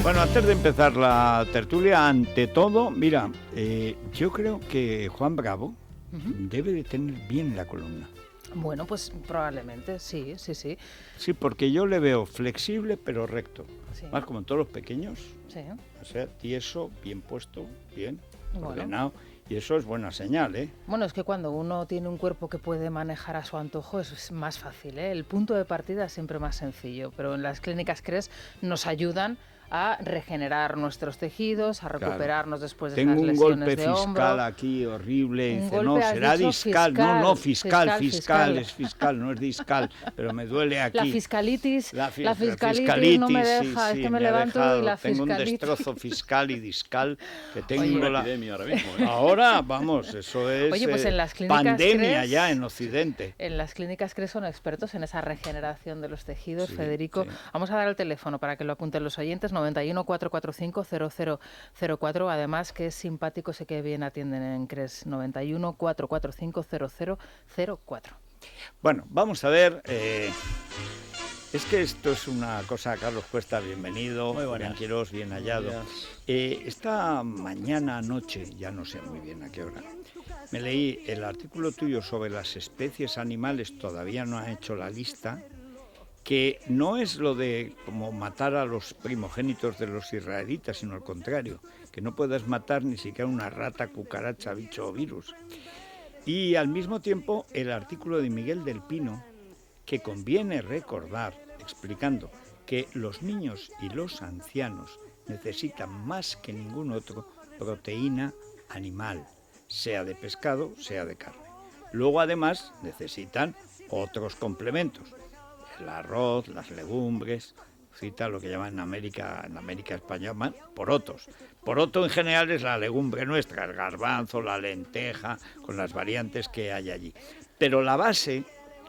Bueno, antes de empezar la tertulia, ante todo, mira, yo creo que Juan Bravo debe de tener bien la columna. Bueno, pues probablemente, sí. Sí, porque yo le veo flexible pero recto. Sí. Más como en todos los pequeños. Sí. O sea, tieso, bien puesto, bien Bueno. ordenado. Y eso es buena señal, ¿eh? Bueno, es que cuando uno tiene un cuerpo que puede manejar a su antojo es más fácil, ¿eh? El punto de partida es siempre más sencillo, pero en las clínicas CRES nos ayudan a regenerar nuestros tejidos, a recuperarnos después de esas lesiones de hombro. Tengo un golpe fiscal aquí horrible, Un dice, golpe, no, has será dicho discal. fiscal. No, fiscal, Fiscal. es fiscal, no es discal, pero me duele aquí. La fiscalitis fiscalitis no me deja, sí, es que me ha levanto dejado. y la Tengo un fiscalitis. destrozo fiscal y discal que tengo Una epidemia ahora mismo, ¿eh? Ahora, vamos, eso es Oye, pues en las clínicas pandemia CRES, ya en Occidente. En las clínicas CRES son expertos en esa regeneración de los tejidos, Sí, Federico. sí. Vamos a dar el teléfono para que lo apunten los oyentes, 91 445 0004. Además, que es simpático, sé que bien atienden en CRES, 91 445 0004. Bueno, vamos a ver. Es que esto es una cosa, Carlos Cuesta, bienvenido. Muy buenas. Bien Quirós, bien hallado. Esta mañana, noche, ya no sé muy bien a qué hora, me leí el artículo tuyo sobre las especies animales, todavía no ha hecho la lista, que no es lo de como matar a los primogénitos de los israelitas, sino al contrario, que no puedas matar ni siquiera una rata, cucaracha, bicho o virus. Y al mismo tiempo el artículo de Miguel del Pino, que conviene recordar, explicando que los niños y los ancianos necesitan más que ningún otro proteína animal, sea de pescado, sea de carne. Luego además necesitan otros complementos, el arroz, las legumbres, cita lo que llaman en América española, porotos. Poroto en general es la legumbre nuestra, el garbanzo, la lenteja, con las variantes que hay allí. Pero la base,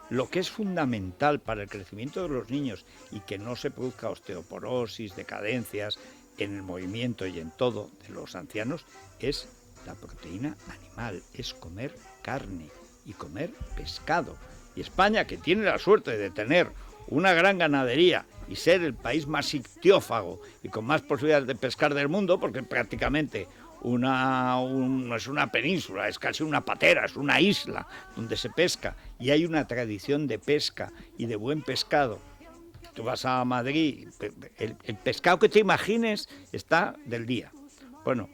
lo que es fundamental para el crecimiento de los niños y que no se produzca osteoporosis, decadencias en el movimiento y en todo de los ancianos, es la proteína animal, es comer carne y comer pescado. Y España, que tiene la suerte de tener una gran ganadería y ser el país más ictiófago y con más posibilidades de pescar del mundo, porque prácticamente no es una península, es casi una patera, es una isla donde se pesca y hay una tradición de pesca y de buen pescado. Tú vas a Madrid, el pescado que te imagines está del día. Bueno,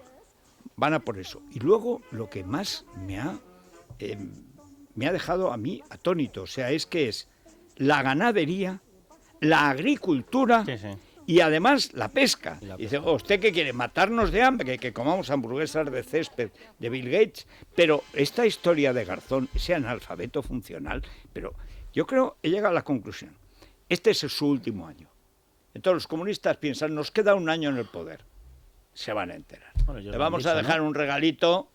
van a por eso. Y luego lo que más me ha dejado a mí atónito, o sea, es que es la ganadería, la agricultura y además la pesca. Y dice, ¿usted qué quiere? ¿Matarnos de hambre? Que comamos hamburguesas de césped de Bill Gates. Pero esta historia de Garzón, ese analfabeto funcional, pero yo creo, he llegado a la conclusión, este es su último año. Entonces los comunistas piensan, nos queda un año en el poder. Se van a enterar. Bueno, le vamos a dejar, ¿no?, un regalito.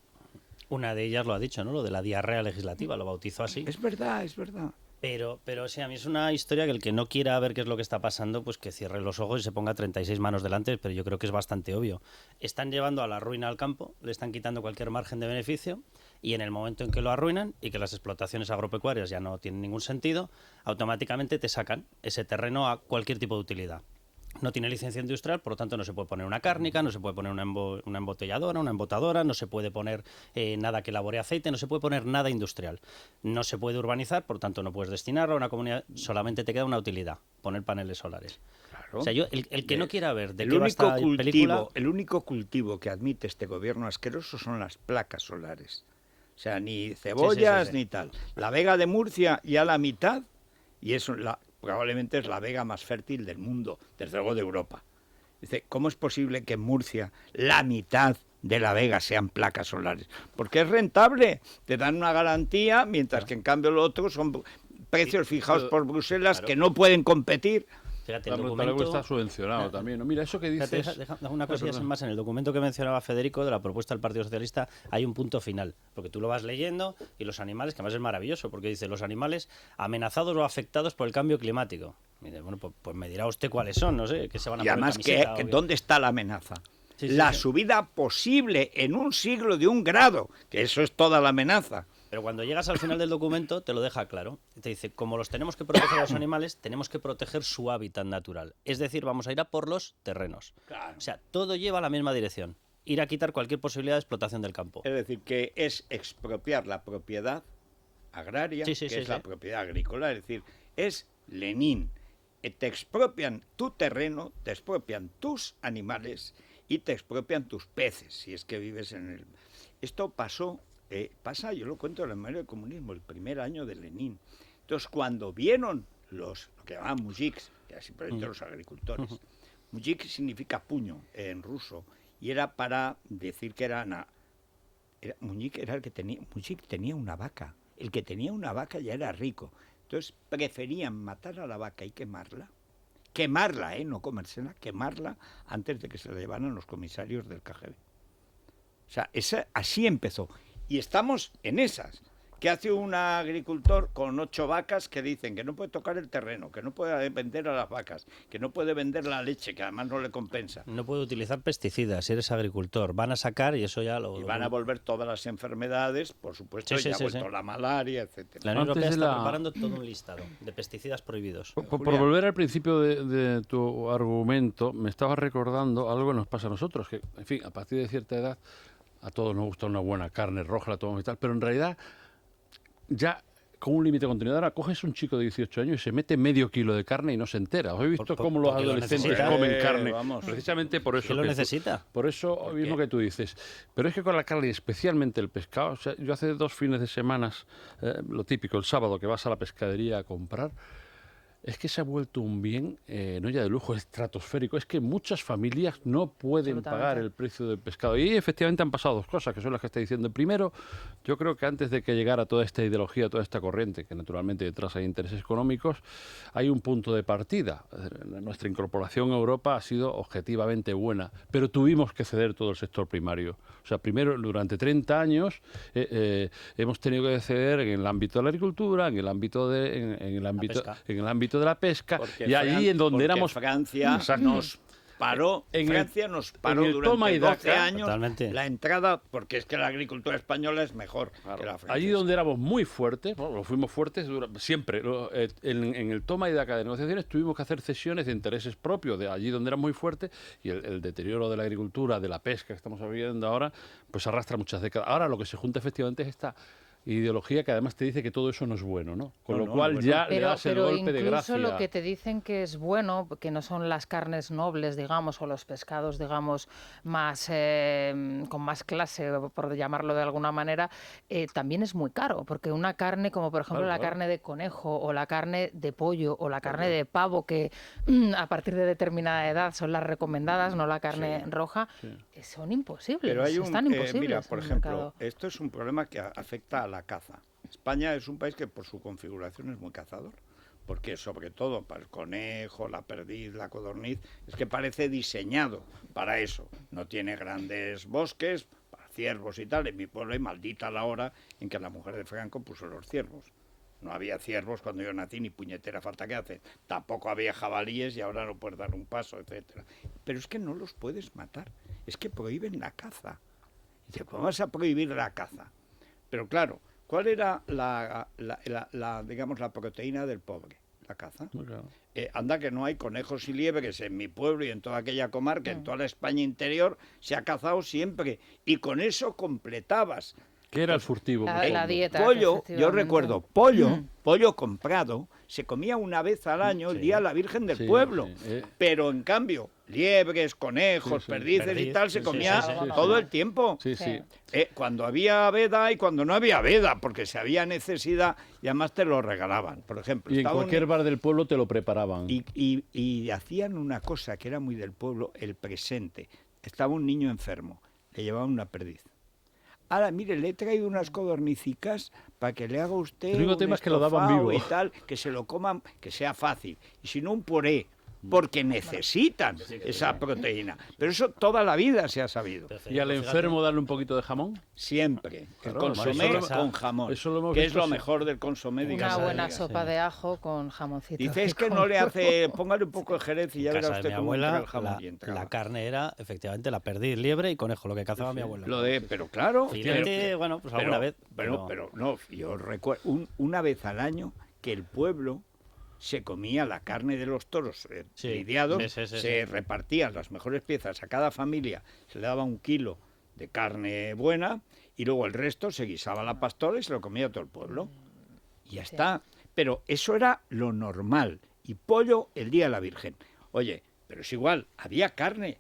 Una de ellas lo ha dicho, ¿no? Lo de la diarrea legislativa, lo bautizó así. Es verdad. Pero sí, a mí es una historia que el que no quiera ver qué es lo que está pasando, pues que cierre los ojos y se ponga 36 manos delante, pero yo creo que es bastante obvio. Están llevando a la ruina al campo, le están quitando cualquier margen de beneficio y en el momento en que lo arruinan y que las explotaciones agropecuarias ya no tienen ningún sentido, automáticamente te sacan ese terreno a cualquier tipo de utilidad. No tiene licencia industrial, por lo tanto no se puede poner una cárnica, no se puede poner una embotelladora, una embotadora, no se puede poner nada que elabore aceite, no se puede poner nada industrial. No se puede urbanizar, por lo tanto no puedes destinarlo a una comunidad, solamente te queda una utilidad, poner paneles solares. Claro. O sea, el que no quiera ver de qué va esta película... El único cultivo que admite este gobierno asqueroso son las placas solares. O sea, ni cebollas sí. ni tal. La Vega de Murcia ya la mitad, y eso probablemente es la vega más fértil del mundo, desde luego de Europa. Dice, ¿cómo es posible que en Murcia la mitad de la vega sean placas solares? Porque es rentable, te dan una garantía, mientras que en cambio lo otro son precios fijados por Bruselas que no pueden competir. Fíjate, el documento está subvencionado también, ¿no? Mira, eso que dices... Deja una cosilla más. En el documento que mencionaba Federico, de la propuesta del Partido Socialista, hay un punto final, porque tú lo vas leyendo y los animales, que además es maravilloso, porque dice, los animales amenazados o afectados por el cambio climático. Y dice, bueno, pues me dirá usted cuáles son, no sé, que se van a y poner además, camiseta, ¿dónde está la amenaza? Sí, la subida posible en un siglo de 1 grado, que eso es toda la amenaza, Pero cuando llegas al final del documento te lo deja claro. Te dice, como los tenemos que proteger a los animales, tenemos que proteger su hábitat natural. Es decir, vamos a ir a por los terrenos. Claro. O sea, todo lleva a la misma dirección. Ir a quitar cualquier posibilidad de explotación del campo. Es decir, que es expropiar la propiedad agraria, que es la propiedad agrícola. Es decir, es Lenin. Te expropian tu terreno, te expropian tus animales y te expropian tus peces, si es que vives en el... Esto pasó, yo lo cuento en el memoria del comunismo, el primer año de Lenin. Entonces, cuando vieron lo que llamaban mujiks, que era simplemente los agricultores, mujik significa puño en ruso, y era para decir que mujik era el que tenía, mujik tenía una vaca, el que tenía una vaca ya era rico. Entonces preferían matar a la vaca y quemarla, no comérsela, quemarla antes de que se la llevaran los comisarios del KGB. O sea, así empezó. Y estamos en esas. ¿Qué hace un agricultor con 8 vacas que dicen que no puede tocar el terreno, que no puede vender a las vacas, que no puede vender la leche, que además no le compensa? No puede utilizar pesticidas si eres agricultor. Van a sacar y eso ya lo... Y van a volver todas las enfermedades, por supuesto, ya ha vuelto la malaria, etcétera. La Unión Europea está preparando todo un listado de pesticidas prohibidos. Por volver al principio de tu argumento, me estaba recordando algo que nos pasa a nosotros, que, en fin, a partir de cierta edad, a todos nos gusta una buena carne roja, la tomamos y tal, pero en realidad... ya con un límite de continuidad, ahora coges un chico de 18 años y se mete medio kilo de carne y no se entera. ¿Os habéis visto cómo los adolescentes comen carne? Precisamente por eso. ¿Quién lo necesita? Por eso mismo que tú dices. Pero es que con la carne, especialmente el pescado, o sea, yo hace 2 fines de semana, lo típico, el sábado que vas a la pescadería a comprar, es que se ha vuelto un bien, no ya de lujo, estratosférico. Es que muchas familias no pueden pagar el precio del pescado. Y efectivamente han pasado 2 cosas, que son las que está diciendo. Primero, yo creo que antes de que llegara toda esta ideología, toda esta corriente, que naturalmente detrás hay intereses económicos, hay un punto de partida. Nuestra incorporación a Europa ha sido objetivamente buena, pero tuvimos que ceder todo el sector primario. O sea, primero, durante 30 años hemos tenido que ceder en el ámbito de la agricultura, en el ámbito de la pesca, y allí en donde éramos... Francia nos paró, durante 12 años totalmente. La entrada, porque es que la agricultura española es mejor que la francesa. Allí donde éramos muy fuertes, lo fuimos fuertes siempre, en el toma y daca de negociaciones tuvimos que hacer cesiones de intereses propios, de allí donde era muy fuerte, y el deterioro de la agricultura, de la pesca que estamos viviendo ahora, pues arrastra muchas décadas. Ahora lo que se junta efectivamente es esta ideología que además te dice que todo eso no es bueno, ¿no? Con lo cual ya le das el golpe de gracia. Pero incluso lo que te dicen que es bueno, que no son las carnes nobles, digamos, o los pescados, digamos, más con más clase, por llamarlo de alguna manera, también es muy caro, porque una carne como por ejemplo la carne de conejo o la carne de pollo o la carne de pavo, que a partir de determinada edad son las recomendadas, no la carne roja, son imposibles, pero están imposibles. Mira, por ejemplo, esto es un problema que afecta a la caza. España es un país que por su configuración es muy cazador, porque sobre todo para el conejo, la perdiz, la codorniz, es que parece diseñado para eso. No tiene grandes bosques, para ciervos y tal. En mi pueblo hay maldita la hora en que la mujer de Franco puso los ciervos. No había ciervos cuando yo nací, ni puñetera falta que hace. Tampoco había jabalíes y ahora no puedes dar un paso, etcétera. Pero es que no los puedes matar. Es que prohíben la caza. Dice, ¿cómo vas a prohibir la caza? Pero claro, ¿cuál era digamos, la proteína del pobre? La caza. Claro. Anda que no hay conejos y liebres en mi pueblo y en toda aquella comarca, en toda la España interior, se ha cazado siempre. Y con eso completabas. ¿Qué era el furtivo? La dieta. Pollo, yo recuerdo, pollo comprado, se comía una vez al año el día de la Virgen del Pueblo. Pero en cambio, liebres, conejos, perdices y tal, se comía todo el tiempo. Cuando había veda y cuando no había veda, porque si había necesidad y además te lo regalaban, por ejemplo. Y en cualquier bar del pueblo te lo preparaban. Y hacían una cosa que era muy del pueblo, el presente. Estaba un niño enfermo, le llevaban una perdiz. Ahora, mire, le he traído unas codornicicas para que le haga usted el único tema es que lo daban vivo y tal, que se lo coman, que sea fácil. Y si no, un puré porque necesitan esa proteína. Pero eso toda la vida se ha sabido. ¿Y al enfermo darle un poquito de jamón? Siempre. El Claro, consomé eso con jamón, eso lo hemos que es visto lo siempre. mejor del consomé. Una digas, buena digas. sopa de ajo con jamoncito. Dice, es que rico. no le hace... Póngale un poco de jerez y ya En verá casa de usted mi cómo entra abuela, el jamón. Y entraba. la carne era, efectivamente, la perdiz, liebre y conejo, lo que cazaba mi abuela. Pero claro... Filete, bueno, pues alguna vez. Pero no, yo recuerdo una vez al año que el pueblo se comía la carne de los toros Sí, lidiados, sí, se repartían las mejores piezas a cada familia, se le daba 1 kilo de carne buena y luego el resto se guisaba a la pastora y se lo comía todo el pueblo. Y ya está. Pero eso era lo normal. Y pollo el día de la Virgen. Oye, pero es igual, había carne.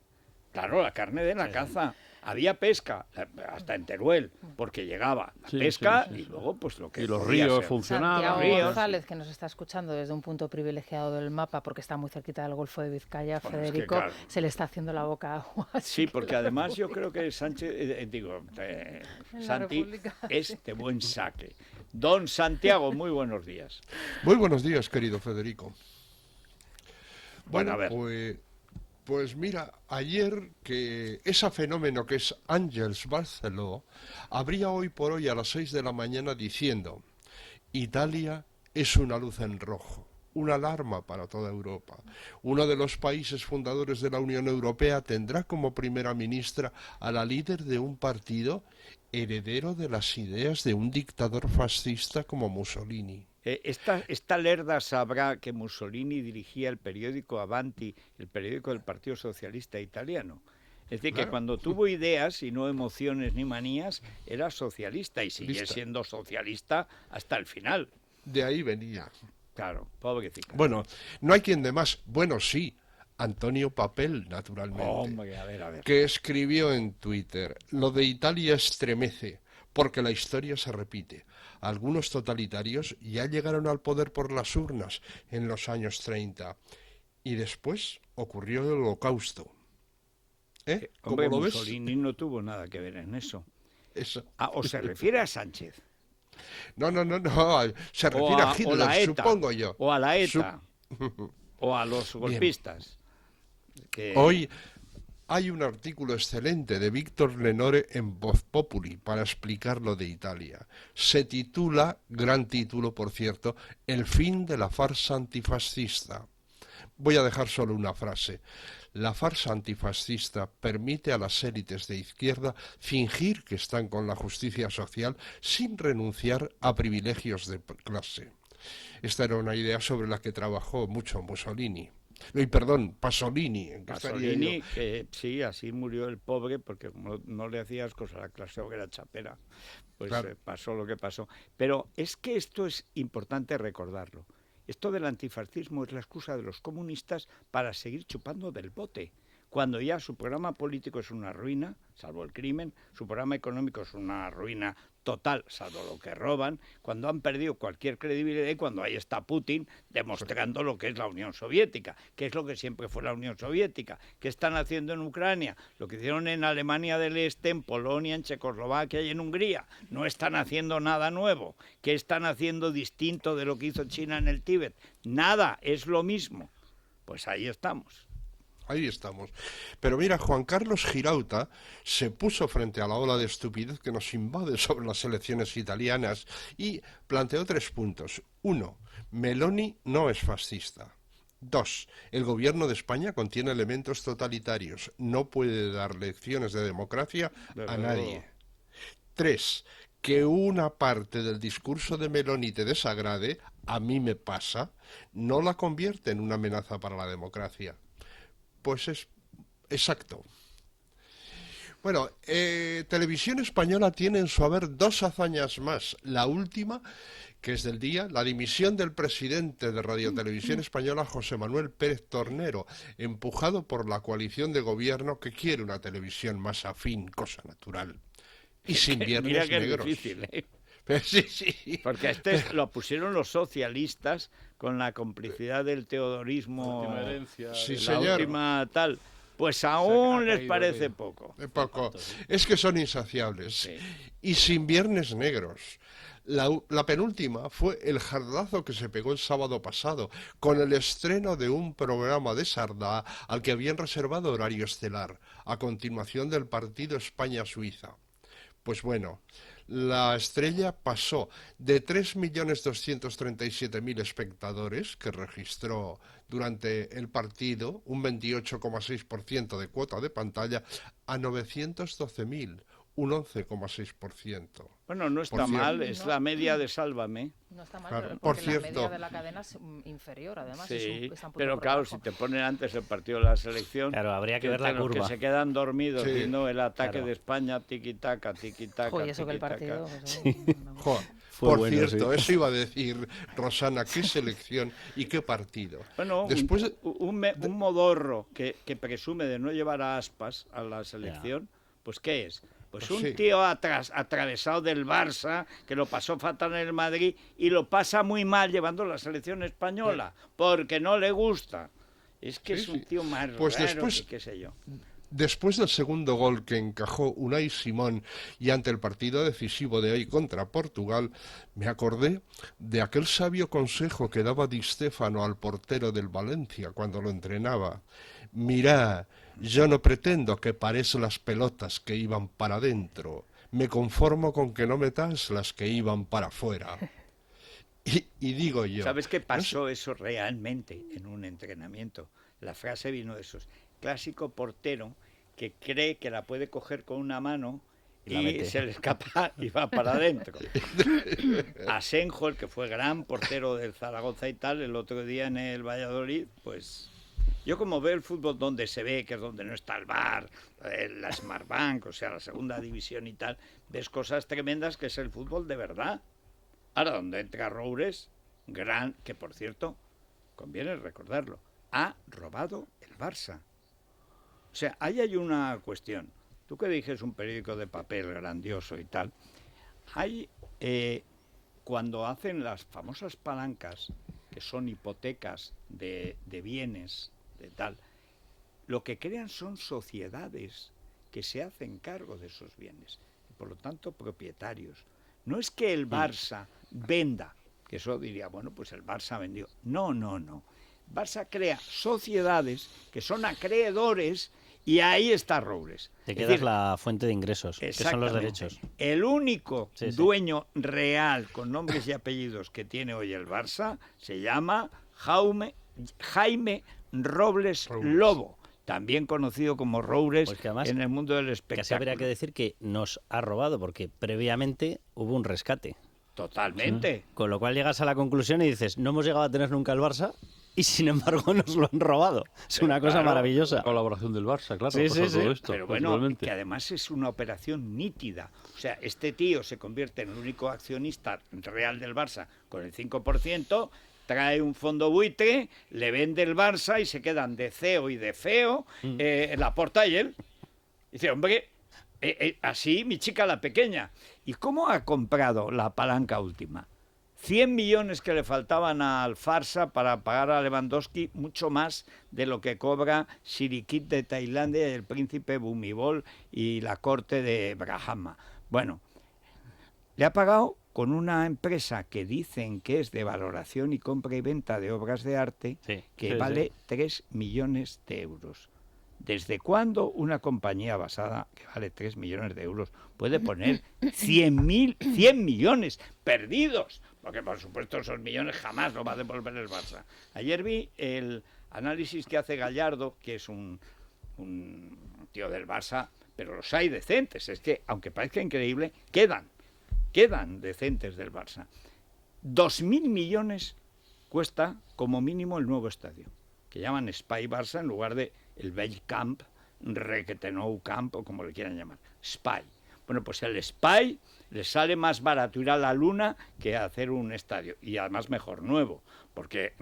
Claro, la carne de la caza. Había pesca, hasta en Teruel, porque llegaba la Sí, pesca sí, sí, y sí. luego pues lo que Y los podía ríos ser. funcionaban. Santiago ríos. González, que nos está escuchando desde un punto privilegiado del mapa, porque está muy cerquita del Golfo de Vizcaya, Bueno, es que Federico, claro. se le está haciendo la boca agua. así Sí, que porque la además yo República- creo que Sánchez, la Santi República, es de buen saque. Don Santiago, muy buenos días. Muy buenos días, querido Federico. Bueno, Bueno, a ver. pues mira, ayer que ese fenómeno que es Ángels Barceló habría hoy por hoy a las 6 de la mañana diciendo: Italia es una luz en rojo, una alarma para toda Europa. Uno de los países fundadores de la Unión Europea tendrá como primera ministra a la líder de un partido heredero de las ideas de un dictador fascista como Mussolini. Esta lerda sabrá que Mussolini dirigía el periódico Avanti, el periódico del Partido Socialista Italiano. Es decir, que Claro. cuando tuvo ideas y no emociones ni manías, era socialista y sigue Lista. siendo socialista hasta el final. De ahí venía. Claro, pobrecito. Bueno, no hay quien de más. Bueno, sí, Antonio Papel, naturalmente, Hombre, a ver. que escribió en Twitter: lo de Italia estremece, porque la historia se repite. Algunos totalitarios ya llegaron al poder por las urnas en los años 30. Y después ocurrió el Holocausto. ¿Cómo Hombre, lo ves? Mussolini no tuvo nada que ver en eso. Eso. ¿O se refiere a Sánchez? No. Se refiere a o Hitler, la ETA, supongo yo. o a la Su- ETA, o a los golpistas. Que- Hoy hay un artículo excelente de Víctor Lenore en Voz Populi para explicar lo de Italia. Se titula, gran título por cierto, El fin de la farsa antifascista. Voy a dejar solo una frase. La farsa antifascista permite a las élites de izquierda fingir que están con la justicia social sin renunciar a privilegios de clase. Esta era una idea sobre la que trabajó mucho Mussolini. Perdón, Pasolini. ¿En qué estaría Pasolini, yo? que sí, así murió el pobre, porque como no le hacías cosas a la clase obrera chapera, pues Claro. pasó lo que pasó. Pero es que esto es importante recordarlo. Esto del antifascismo es la excusa de los comunistas para seguir chupando del bote. Cuando ya su programa político es una ruina, salvo el crimen, su programa económico es una ruina total, salvo lo que roban, cuando han perdido cualquier credibilidad y cuando ahí está Putin demostrando lo que es la Unión Soviética, que es lo que siempre fue la Unión Soviética, que están haciendo en Ucrania, lo que hicieron en Alemania del Este, en Polonia, en Checoslovaquia y en Hungría. No están haciendo nada nuevo. ¿Qué están haciendo distinto de lo que hizo China en el Tíbet? Nada, es lo mismo. Pues ahí estamos. Ahí estamos. Pero mira, Juan Carlos Girauta se puso frente a la ola de estupidez que nos invade sobre las elecciones italianas y planteó 3 puntos. 1. Meloni no es fascista. 2. El gobierno de España contiene elementos totalitarios. No puede dar lecciones de democracia a nadie. 3. Que una parte del discurso de Meloni te desagrade, a mí me pasa, no la convierte en una amenaza para la democracia. Pues es exacto. Bueno, Televisión Española tiene en su haber 2 hazañas más. La última, que es del día, la dimisión del presidente de Radio Televisión Española, José Manuel Pérez Tornero, empujado por la coalición de gobierno que quiere una televisión más afín, cosa natural. Y sin Mira viernes que negros. es difícil, ¿eh? Sí. Porque lo pusieron los socialistas con la complicidad del teodorismo, La última herencia Sí, de- la señor. última tal. Pues aún les caído parece de- poco. Poco. Es que son insaciables. Sí. Y sin viernes negros. La penúltima fue el jardazo que se pegó el sábado pasado, con el estreno de un programa de Sardá al que habían reservado horario estelar, a continuación del partido España-Suiza. Pues bueno, la estrella pasó de 3.237.000 espectadores, que registró durante el partido un 28,6% de cuota de pantalla, a 912.000, un 11,6%. Bueno, no está mal, es la media de Sálvame. No está mal, Claro, porque por la cierto. media de la cadena es inferior, además. Sí, está un poquito pero por claro, debajo. si te ponen antes el partido de la selección, Claro, habría que ver la entre los curva. que se quedan dormidos Sí. viendo el ataque Claro. de España, tiqui-taca, tiqui-taca, Jo, y eso que el tiqui-taca. partido... pues, no. Jo, Fue por bueno, cierto, sí. eso iba a decir Rosana, qué selección y qué partido. Bueno, Después, un modorro que presume de no llevar a Aspas a la selección, pues ¿qué es? Pues Pues un sí. tío atravesado del Barça, que lo pasó fatal en el Madrid y lo pasa muy mal llevando la selección española, porque no le gusta. Es que Sí, es un sí. tío más Pues raro después- que qué sé yo. Después del segundo gol que encajó Unai Simón y ante el partido decisivo de hoy contra Portugal, me acordé de aquel sabio consejo que daba Di Stéfano al portero del Valencia cuando lo entrenaba. Mira, yo no pretendo que pares las pelotas que iban para adentro, me conformo con que no metas las que iban para afuera. Y digo yo... ¿Sabes qué no sé- pasó eso realmente en un entrenamiento? La frase vino de esos. Clásico portero que cree que la puede coger con una mano Y la y mete. se le escapa y va para adentro. Asenjo, el que fue gran portero del Zaragoza y tal, el otro día en el Valladolid, pues... Yo como veo el fútbol donde se ve, que es donde no está el VAR, la Smartbank, o sea, la segunda división y tal, ves cosas tremendas que es el fútbol de verdad. Ahora, donde entra Roures, gran, que por cierto, conviene recordarlo, ha robado el Barça. O sea, ahí hay una cuestión. Tú que dices un periódico de papel grandioso y tal, hay, cuando hacen las famosas palancas, que son hipotecas de bienes, de tal, lo que crean son sociedades que se hacen cargo de esos bienes, y por lo tanto propietarios. No es que el Barça venda, que eso diría, bueno, pues el Barça vendió. No, no, no. Barça crea sociedades que son acreedores y ahí está Roures. Te Es quedas decir, la fuente de ingresos, que son los exactamente. derechos. El único Sí, sí. dueño real con nombres y apellidos que tiene hoy el Barça se llama Jaime Robles Lobo, también conocido como Roures Pues que además, en el mundo del Casi espectáculo. habría que decir que nos ha robado, porque previamente hubo un rescate. Totalmente. Con lo cual llegas a la conclusión y dices, no hemos llegado a tener nunca el Barça y sin embargo nos lo han robado. Es Pero una cosa claro, maravillosa. Colaboración del Barça, claro, Sí, pasa sí, todo sí. esto, Pero bueno, naturalmente. que además es una operación nítida. O sea, este tío se convierte en el único accionista real del Barça con el 5%, trae un fondo buitre, le vende el Barça y se quedan de CEO y de feo Laporta y él. Dice, hombre, así mi chica la pequeña. ¿Y cómo ha comprado la palanca última? 100 millones que le faltaban al Farsa para pagar a Lewandowski, mucho más de lo que cobra Sirikit de Tailandia y el príncipe Bhumibol y la corte de Brahma. Bueno, le ha pagado con una empresa que dicen que es de valoración y compra y venta de obras de arte, Sí, que sí, vale sí. 3 millones de euros. ¿Desde cuándo una compañía basada que vale 3 millones de euros puede poner 100 millones perdidos? Porque por supuesto esos millones jamás lo va a devolver el Barça. Ayer vi el análisis que hace Gallardo, que es un tío del Barça, pero los hay decentes. Es que, aunque parezca increíble, quedan decentes del Barça. 2.000 millones cuesta como mínimo el nuevo estadio, que llaman Spy Barça en lugar de el Vell Camp, Requete Nou Camp o como le quieran llamar. Spy. Bueno, pues el Spy le sale más barato ir a la Luna que hacer un estadio. Y además mejor nuevo, porque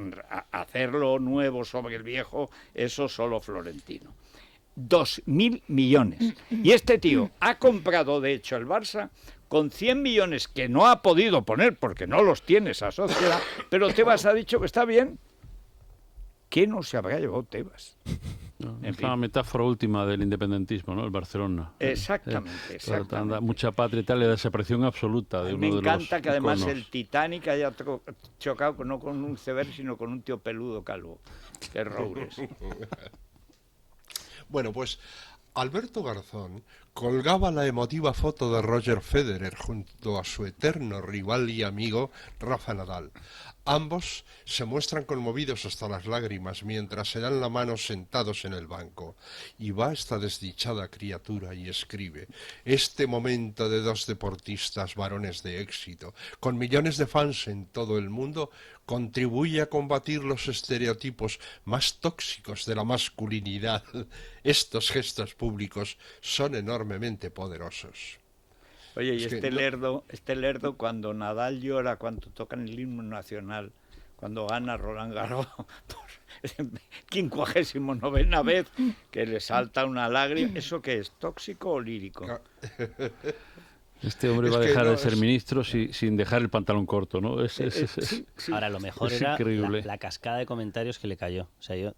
hacerlo nuevo sobre el viejo, eso solo Florentino. 2.000 millones. Y este tío ha comprado, de hecho, el Barça con 100 millones que no ha podido poner porque no los tiene esa sociedad, pero Tebas ha dicho que está bien. ¿Qué no se habrá llevado Tebas? En Es la fin. metáfora última del independentismo, ¿no? El Barcelona. Exactamente, exactamente. Mucha patria y tal, y la desaparición absoluta de A mí uno me de los encanta que además iconos. el Titanic haya chocado no con un iceberg, sino con un tío peludo calvo, que es Roures. Bueno, pues Alberto Garzón colgaba la emotiva foto de Roger Federer junto a su eterno rival y amigo Rafa Nadal. Ambos se muestran conmovidos hasta las lágrimas mientras se dan la mano sentados en el banco. Y va esta desdichada criatura y escribe: este momento de dos deportistas varones de éxito, con millones de fans en todo el mundo, contribuye a combatir los estereotipos más tóxicos de la masculinidad. Estos gestos públicos son enormemente poderosos. Oye, y Es que este lerdo cuando Nadal llora, cuando tocan el himno nacional, cuando gana Roland Garros por 59ª vez, que le salta una lágrima, ¿eso qué es? ¿Tóxico o lírico? Este hombre Es va a que dejar no, de ser es- ministro sin dejar el pantalón corto, ¿no? Sí, sí. Ahora, lo mejor Es era increíble. la cascada de comentarios que le cayó. O sea, yo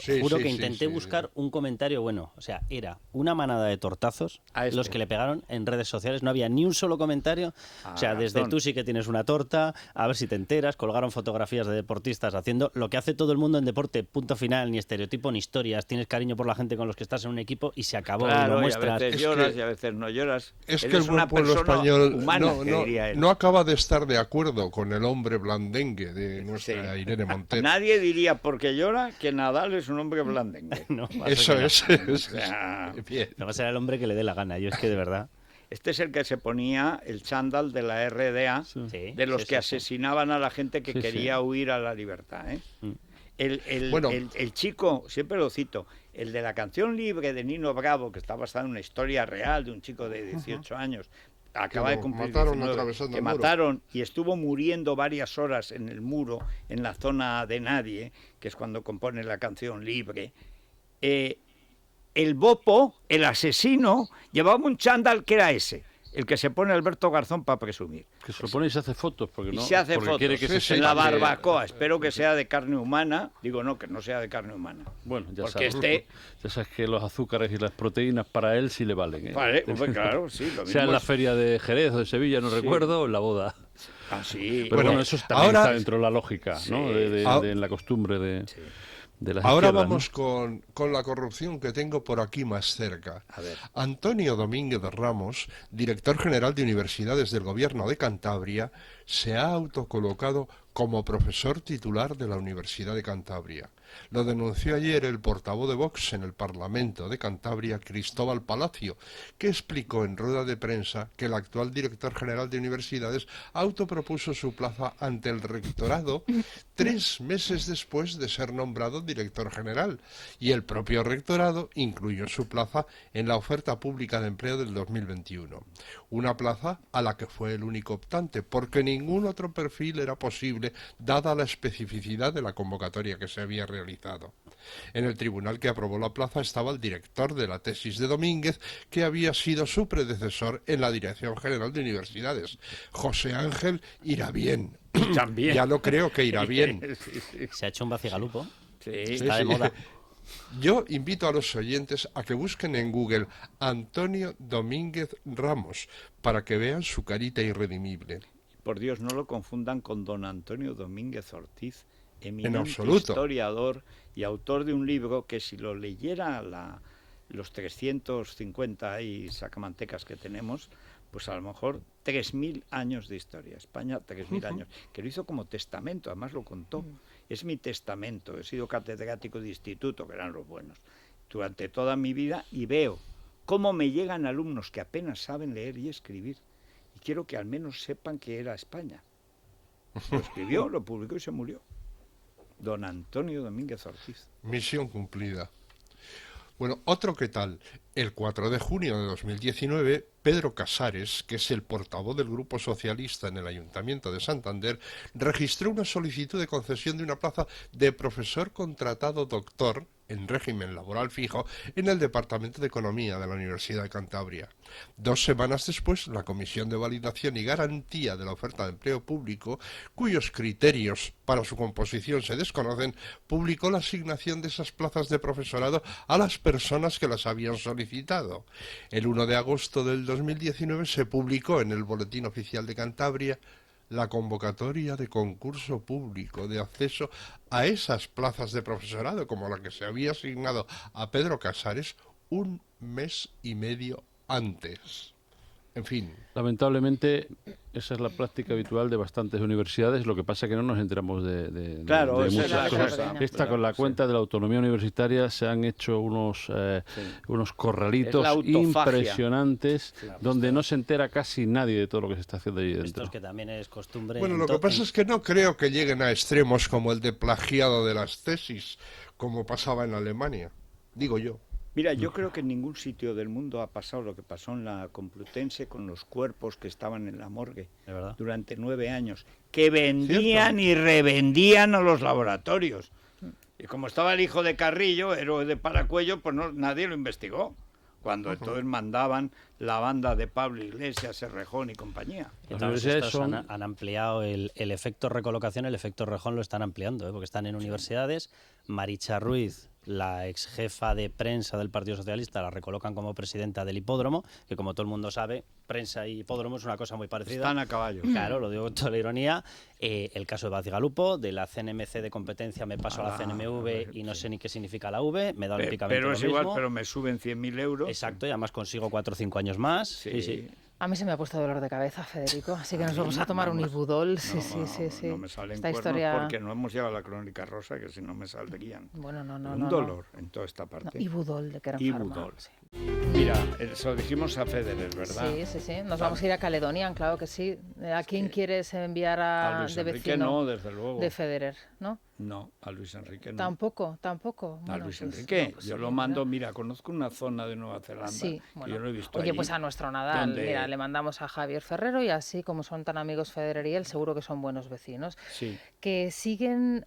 Sí, juro sí, que sí, intenté sí. buscar un comentario bueno. O sea, era una manada de tortazos A este. los que le pegaron en redes sociales. No había ni un solo comentario. O sea, desde Garzón. tú sí que tienes una torta, a ver si te enteras. Colgaron fotografías de deportistas haciendo lo que hace todo el mundo en deporte. Punto final, ni estereotipo, ni historias. Tienes cariño por la gente con los que estás en un equipo y se acabó. Y Claro, lo y a muestras. veces Es lloras que- y a veces no lloras. Es que Eres el buen una pueblo persona español humana, que diría él. no acaba de estar de acuerdo con el hombre blandengue de nuestra Sí. Irene Montero. Nadie diría porque llora que Nadal es un hombre blandengue. No, Eso que no. es. O sea, Bien. Luego será el hombre que le dé la gana. Yo es que de verdad. este es el que se ponía el chándal de la RDA, Sí, de los sí, que sí, sí. asesinaban a la gente que Sí, quería huir a la libertad. ¿eh? Mm. Bueno. El chico, siempre lo cito, el de la canción libre de Nino Bravo, que está basada en una historia real de un chico de 18 años, acaba Que de lo cumplir mataron 19, atravesando que el muro. mataron y estuvo muriendo varias horas en el muro, en la zona de nadie, que es cuando compone la canción libre. El Bopo, el asesino, llevaba un chándal que era ese, el que se pone Alberto Garzón para presumir. Que se lo pone y se hace fotos, porque Y no, se hace porque fotos quiere que se Sí, sí, en sepa la que- barbacoa. Espero que sea de carne humana. Digo, no, que no sea de carne humana. Bueno, ya Porque sabes. Ya sabes que los azúcares y las proteínas para él sí le valen. ¿eh? Vale, hombre, claro, sí. Lo Sea en mismo la es- feria de Jerez o de Sevilla, no Sí. recuerdo, o en la boda. Ah, sí. Pero Bueno, bueno, eso también ahora- está dentro de la lógica, ¿no? Sí. De la costumbre de las Ahora izquierdas, vamos ¿no? con la corrupción que tengo por aquí más cerca. A ver. Antonio Domínguez Ramos, director general de universidades del Gobierno de Cantabria, se ha autocolocado como profesor titular de la Universidad de Cantabria. Lo denunció ayer el portavoz de Vox en el Parlamento de Cantabria, Cristóbal Palacio, que explicó en rueda de prensa que el actual director general de universidades autopropuso su plaza ante el rectorado 3 meses después de ser nombrado director general, y el propio rectorado incluyó su plaza en la oferta pública de empleo del 2021. Una plaza a la que fue el único optante, porque ningún otro perfil era posible dada la especificidad de la convocatoria que se había realizado. En el tribunal que aprobó la plaza estaba el director de la tesis de Domínguez, que había sido su predecesor en la Dirección General de Universidades, José Ángel Irabien. También. Ya no creo que irá bien. Sí, sí. Se ha hecho un vacigalupo. Sí. Está de sí. moda. Yo invito a los oyentes a que busquen en Google Antonio Domínguez Ramos para que vean su carita irredimible. Por Dios, no lo confundan con don Antonio Domínguez Ortiz, eminente absoluto. historiador y autor de un libro que si lo leyera los 350 y sacamantecas que tenemos, pues a lo mejor 3.000 años de historia. España, 3.000 años. Que lo hizo como testamento, además lo contó. Es mi testamento. He sido catedrático de instituto, que eran los buenos, durante toda mi vida y veo cómo me llegan alumnos que apenas saben leer y escribir. Y quiero que al menos sepan que era España. Lo escribió, lo publicó y se murió. Don Antonio Domínguez Ortiz. Misión cumplida. Bueno, otro que tal. El 4 de junio de 2019, Pedro Casares, que es el portavoz del Grupo Socialista en el Ayuntamiento de Santander, registró una solicitud de concesión de una plaza de profesor contratado doctor en régimen laboral fijo en el Departamento de Economía de la Universidad de Cantabria. 2 semanas después, la Comisión de Validación y Garantía de la Oferta de Empleo Público, cuyos criterios para su composición se desconocen, publicó la asignación de esas plazas de profesorado a las personas que las habían solicitado. El 1 de agosto del 2019 se publicó en el Boletín Oficial de Cantabria la convocatoria de concurso público de acceso a esas plazas de profesorado, como la que se había asignado a Pedro Casares 1 mes y medio antes. En fin. Lamentablemente, esa es la práctica habitual de bastantes universidades, lo que pasa es que no nos enteramos de Claro, esa muchas es la cosas. cosa. Esta, con la cuenta de la autonomía universitaria, se han hecho unos corralitos Es la autofagia. impresionantes, donde no se entera casi nadie de todo lo que se está haciendo allí Esto dentro. es que también es costumbre. Bueno, lo que pasa es que no creo que lleguen a extremos como el de plagiado de las tesis, como pasaba en Alemania, digo yo. Mira, yo creo que en ningún sitio del mundo ha pasado lo que pasó en la Complutense con los cuerpos que estaban en la morgue ¿De verdad? durante 9 años, que vendían y revendían a los laboratorios. Y como estaba el hijo de Carrillo, héroe de Paracuello, pues nadie lo investigó. Cuando entonces mandaban la banda de Pablo Iglesias, Serrejón y compañía. Y Las todos universidades estos son- han ampliado el efecto recolocación, el efecto Rejón lo están ampliando, porque están en universidades. Maricha Ruiz, la ex jefa de prensa del Partido Socialista, la recolocan como presidenta del hipódromo, que como todo el mundo sabe, prensa y hipódromo es una cosa muy parecida. Están a caballo. Claro, lo digo con toda la ironía. El caso de Bacigalupo, de la CNMC de competencia me paso a la CNMV y no sé ni qué significa la V, me da olímpicamente Pero lo es igual, mismo. pero me suben 100.000 euros. Exacto, y además consigo 4 o 5 años más. Sí. Sí. A mí se me ha puesto dolor de cabeza, Federico, así que nos vamos a tomar un Ibudol. Sí, sí. No me salen Esta cuernos historia... porque no hemos llegado a la crónica rosa, que si no me saldrían. Bueno, no. Un dolor en toda esta parte. Ibudol de Keren Ibudol. Pharma, sí. Mira, eso dijimos a Federer, ¿verdad? Sí. Nos vamos a ir a Caledonian, claro que sí. ¿A quién quieres enviar A Luis de Enrique vecino no, desde luego. de Federer, no? No, a Luis Enrique no. Tampoco. A Bueno, Luis pues, Enrique, no, pues yo sí, lo mando, mira, conozco una zona de Nueva Zelanda, Sí, que bueno. yo lo he visto Oye, allí, pues a nuestro Nadal, donde- mira, le mandamos a Javier Ferrero y así como son tan amigos Federer y él, seguro que son buenos vecinos. Sí, Que siguen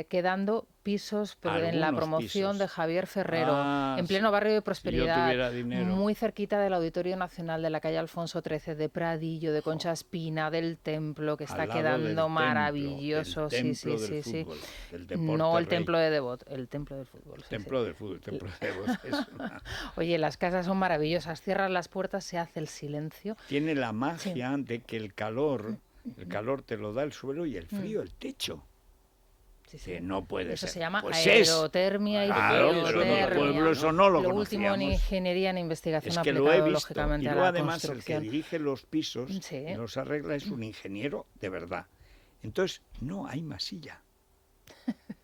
quedando pisos pero en la Algunos promoción pisos. de Javier Ferrero, Ah, en pleno barrio de si yo Prosperidad, tuviera dinero. muy cerquita del Auditorio Nacional de la calle Alfonso XIII, de Pradillo, de Concha Espina, del Templo, que está al lado del quedando templo, maravilloso. el Sí. templo del fútbol, del deporte No el rey. templo de Devot, el templo del fútbol. sí. Templo del fútbol, templo de Devos, es una- Oye, las casas son maravillosas, cierras las puertas, se hace el silencio. Tiene la magia de que el calor te lo da el suelo y el frío el techo. Sí, Que no puede Eso ser. se llama Pues es. aerotermia y Claro, pero en el geotermia, pueblo eso no lo último en conocíamos. ingeniería en investigación Es que lo aplicada he visto. lógicamente Y a luego la además el que construcción. dirige los pisos Sí. y los arregla es un ingeniero de verdad. Entonces, no hay masilla.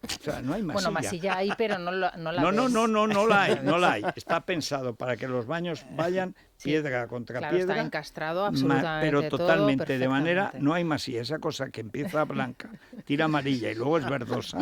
O sea, no hay masilla. Bueno, masilla hay, pero no la No ves. la hay. Está pensado para que los baños vayan piedra contra Claro, está piedra. encastrado absolutamente Pero todo, totalmente, de manera, perfectamente. no hay masilla. Esa cosa que empieza blanca, tira amarilla y luego es verdosa,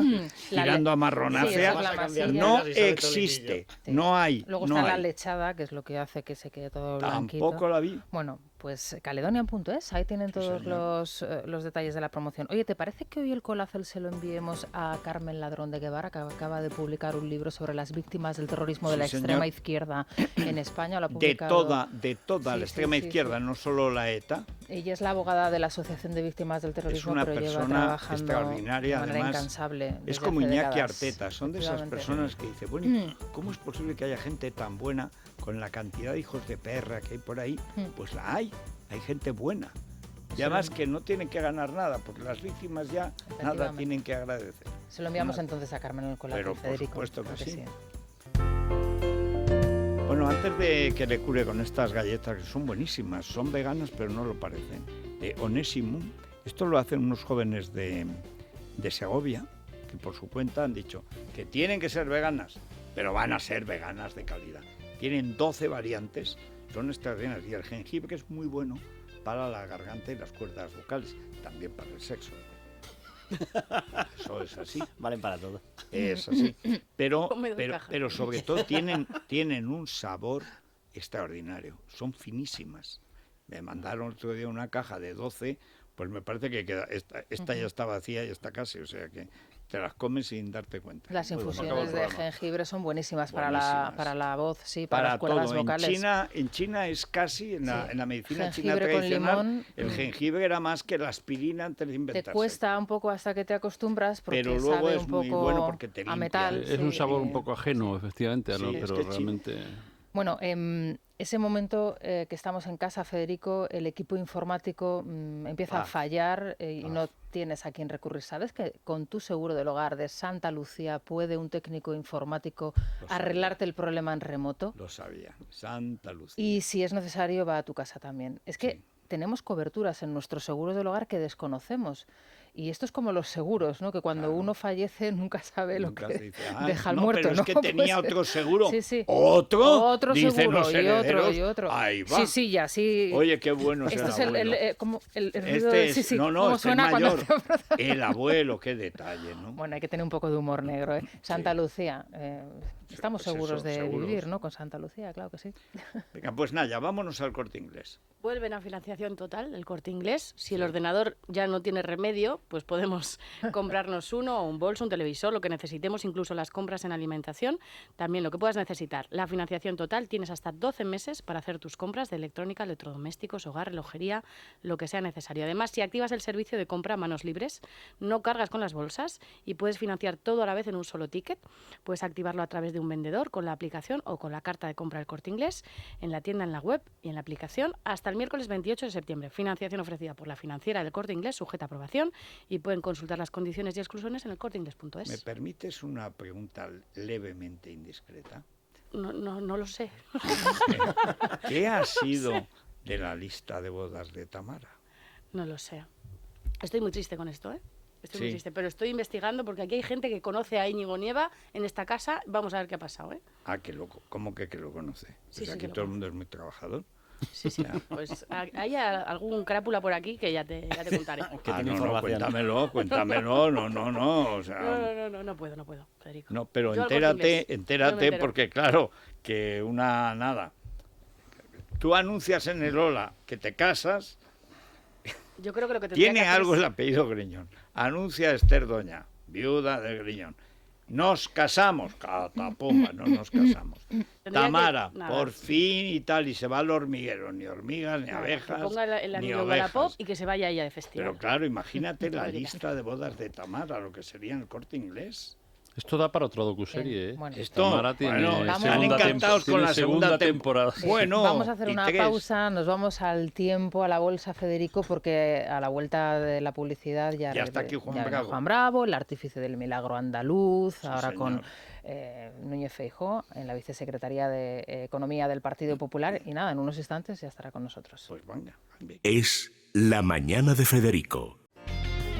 La tirando le- a marronácea, sí, esa es la masilla. no Y sale existe. Sí. No hay. Luego no está la hay. lechada, que es lo que hace que se quede todo blanquito. Tampoco la vi. Bueno, pues caledonian.es, ahí tienen todos señor. los detalles de la promoción. Oye, ¿te parece que hoy el Colacel se lo enviemos a Carmen Ladrón de Guevara, que acaba de publicar un libro sobre las víctimas del terrorismo de Sí, la señor. extrema izquierda en España? Lo ha De publicado... toda Sí, la sí, extrema sí, izquierda, sí. no solo la ETA. Ella es la abogada de la Asociación de Víctimas del Terrorismo, una pero lleva persona trabajando extraordinaria, de manera además, incansable. Es desde como hace Iñaki décadas. Arteta, son de esas Efectivamente. personas que dicen, bueno, ¿cómo es posible que haya gente tan buena con la cantidad de hijos de perra que hay por ahí? Pues la hay gente buena. Y además que no tienen que ganar nada, porque las víctimas ya nada Efectivamente. tienen que agradecer. Se lo enviamos Nada. entonces a Carmen en el Colacel, Pero por Federico. supuesto que claro sí. Bueno, antes de que le cure con estas galletas, que son buenísimas, son veganas pero no lo parecen, Onésimum, esto lo hacen unos jóvenes de Segovia, que por su cuenta han dicho que tienen que ser veganas, pero van a ser veganas de calidad. Tienen 12 variantes, son extraordinarias, y el jengibre es muy bueno para la garganta y las cuerdas vocales, también para el sexo. Eso es así. Valen para todo. Es así. Pero, Come de pero, caja. pero sobre todo tienen un sabor extraordinario. Son finísimas. Me mandaron otro día una caja de 12, pues me parece que queda, esta ya está vacía y está casi, o sea te las comes sin darte cuenta. Las Muy bueno. infusiones de jengibre son buenísimas para la voz, sí, para las cuerdas todo. vocales. En China es casi, en la medicina china Jengibre con tradicional, limón. el jengibre era más que la aspirina antes de inventarse. Te cuesta un poco hasta que te acostumbras porque pero luego sabe es un muy poco bueno porque te a limpia. metal. Es un sabor un poco ajeno, efectivamente, ¿no? Sí, es Pero que realmente... Bueno, ese momento que estamos en casa, Federico, el equipo informático empieza a fallar y no tienes a quién recurrir. ¿Sabes que con tu seguro del hogar de Santa Lucía puede un técnico informático arreglarte el problema en remoto? Lo sabía, Santa Lucía. Y si es necesario, va a tu casa también. Es que tenemos coberturas en nuestro seguro del hogar que desconocemos. Y esto es como los seguros, ¿no? Que cuando uno fallece nunca sabe lo que dice, deja al muerto, pero ¿no? es que tenía Pues, otro seguro. sí, sí. ¿Otro? Dicen seguro, los y otro, herederos. y otro. Ahí va. Sí, ya, sí. Oye, qué bueno es Esto es abuelo. como el ruido de... Este Sí, sí, no, cómo este es suena cuando mayor. te... El abuelo, qué detalle, ¿no? Bueno, hay que tener un poco de humor negro, ¿eh? Santa Lucía, estamos pues seguros eso, de seguros. vivir, ¿no? Con Santa Lucía, claro que sí. Venga, pues nada, vámonos al Corte Inglés. Vuelven a financiación total el Corte Inglés. Si el ordenador ya no tiene remedio, pues podemos comprarnos uno o un bolso, un televisor, lo que necesitemos, incluso las compras en alimentación, también lo que puedas necesitar. La financiación total, tienes hasta 12 meses para hacer tus compras de electrónica, electrodomésticos, hogar, relojería, lo que sea necesario. Además, si activas el servicio de compra a manos libres, no cargas con las bolsas y puedes financiar todo a la vez en un solo ticket. Puedes activarlo a través de un vendedor con la aplicación o con la carta de compra del Corte Inglés, en la tienda, en la web y en la aplicación hasta el miércoles 28 de septiembre. Financiación ofrecida por la financiera del Corte Inglés, sujeta a aprobación, y pueden consultar las condiciones y exclusiones en el corteinglés.es. ¿Me permites una pregunta levemente indiscreta? No lo sé. ¿Qué ha sido de la lista de bodas de Tamara? No lo sé. Estoy muy triste con esto, ¿eh? Estoy muy Sí. triste, pero estoy investigando porque aquí hay gente que conoce a Íñigo Nieva en esta casa. Vamos a ver qué ha pasado, ¿eh? Ah, qué loco. ¿Cómo que lo conoce? Sí, Pues sí, aquí que lo todo el conoce. mundo es muy trabajador. Sí, sí. Pues hay algún crápula por aquí que ya te contaré. Que tiene no, información. cuéntamelo, no, o sea... No puedo, Federico. No, pero Yo al Corte Inglés. entérate, Yo me entero. porque claro, que nada. Tú anuncias en el Ola que te casas, Yo creo que lo que tendría tiene que hacer algo es- el apellido Griñón. Anuncia Esther Doña, viuda de Griñón. Nos casamos, catapumba, no nos casamos. que- Tamara, nada. por fin y tal, y se va al hormiguero, ni hormigas, ni Nada, abejas, que ponga el ni anillo Wallapop ovejas. y que se vaya ella de festival. Pero claro, imagínate la Federica. lista de bodas de Tamara, lo que sería en el Corte Inglés. Esto da para otra docuserie, ¿eh? Bueno. Esto, Tamara tiene bueno, están segunda encantados tiene con la segunda temporada. Bueno, Vamos a hacer y una 3. pausa, nos vamos al tiempo, a la bolsa, Federico, porque a la vuelta de la publicidad ya está aquí Juan viene Bravo. Juan Bravo, el artífice del milagro andaluz, Sí, ahora con señor. Núñez Feijóo en la vicesecretaría de Economía del Partido Popular, y nada, en unos instantes ya estará con nosotros. Pues venga. Es La Mañana de Federico.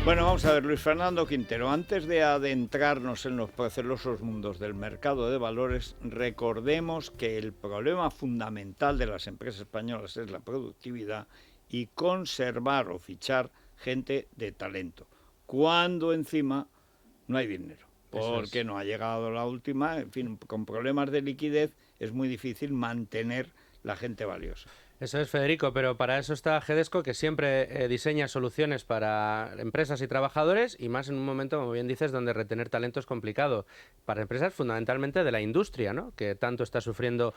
Bueno, vamos a ver, Luis Fernando Quintero, antes de adentrarnos en los procelosos mundos del mercado de valores, recordemos que el problema fundamental de las empresas españolas es la productividad y conservar o fichar gente de talento, cuando encima no hay dinero, porque no ha llegado la última, en fin, con problemas de liquidez es muy difícil mantener la gente valiosa. Eso es, Federico, pero para eso está GEDESCO, que siempre diseña soluciones para empresas y trabajadores, y más en un momento, como bien dices, donde retener talento es complicado. Para empresas fundamentalmente de la industria, ¿no?, que tanto está sufriendo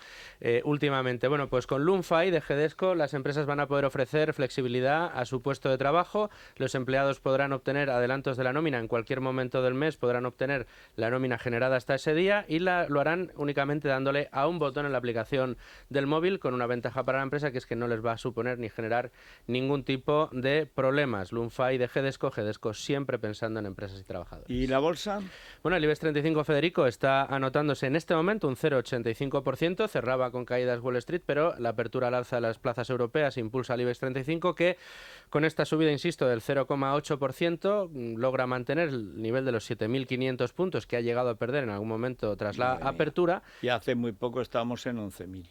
últimamente. Bueno, pues con Lunfy de GEDESCO las empresas van a poder ofrecer flexibilidad a su puesto de trabajo. Los empleados podrán obtener adelantos de la nómina en cualquier momento del mes, podrán obtener la nómina generada hasta ese día, y lo harán únicamente dándole a un botón en la aplicación del móvil, con una ventaja para la empresa, que es que no les va a suponer ni generar ningún tipo de problemas. Lunfy de GEDESCO siempre pensando en empresas y trabajadores. ¿Y la bolsa? Bueno, el IBEX 35, Federico, está anotándose en este momento un 0,85%, cerraba con caídas Wall Street, pero la apertura al alza de las plazas europeas impulsa al IBEX 35, que con esta subida, insisto, del 0,8%, logra mantener el nivel de los 7.500 puntos que ha llegado a perder en algún momento tras la Madre mía. apertura. Y hace muy poco estábamos en 11.000.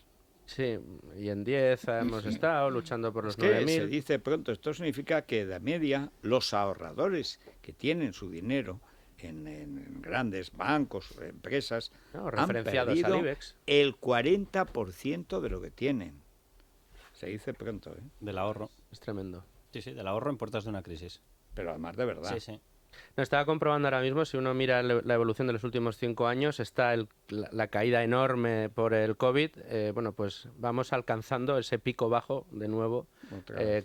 Sí, y en 10 hemos estado luchando por los Es que 9.000. se dice pronto, esto significa que de media los ahorradores que tienen su dinero en grandes bancos, empresas, No, han referenciados perdido al IBEX. el 40% de lo que tienen. Se dice pronto, ¿eh? Del ahorro. Es tremendo. Sí, del ahorro en puertas de una crisis. Pero además de verdad. Sí. No, estaba comprobando ahora mismo, si uno mira la evolución de los últimos 5 años, está la caída enorme por el COVID. Bueno, pues vamos alcanzando ese pico bajo de nuevo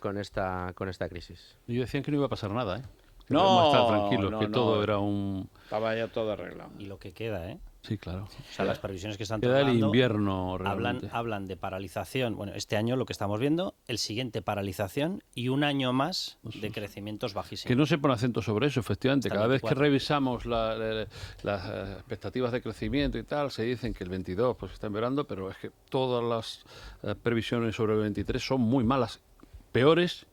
con esta crisis. Y decían que no iba a pasar nada, ¿eh? Que No, podemos estar tranquilos, no, que no. todo era un... Estaba ya todo arreglado. Y lo que queda, ¿eh? Sí, claro. O sea, las previsiones que están Queda el tomando invierno realmente. hablan de paralización. Bueno, este año lo que estamos viendo, el siguiente paralización y un año más de crecimientos bajísimos. Que no se pone acento sobre eso, efectivamente. Hasta el Cada vez que 24. revisamos las expectativas de crecimiento y tal, se dicen que el 22 pues está empeorando, pero es que todas las previsiones sobre el 23 son muy malas, peores.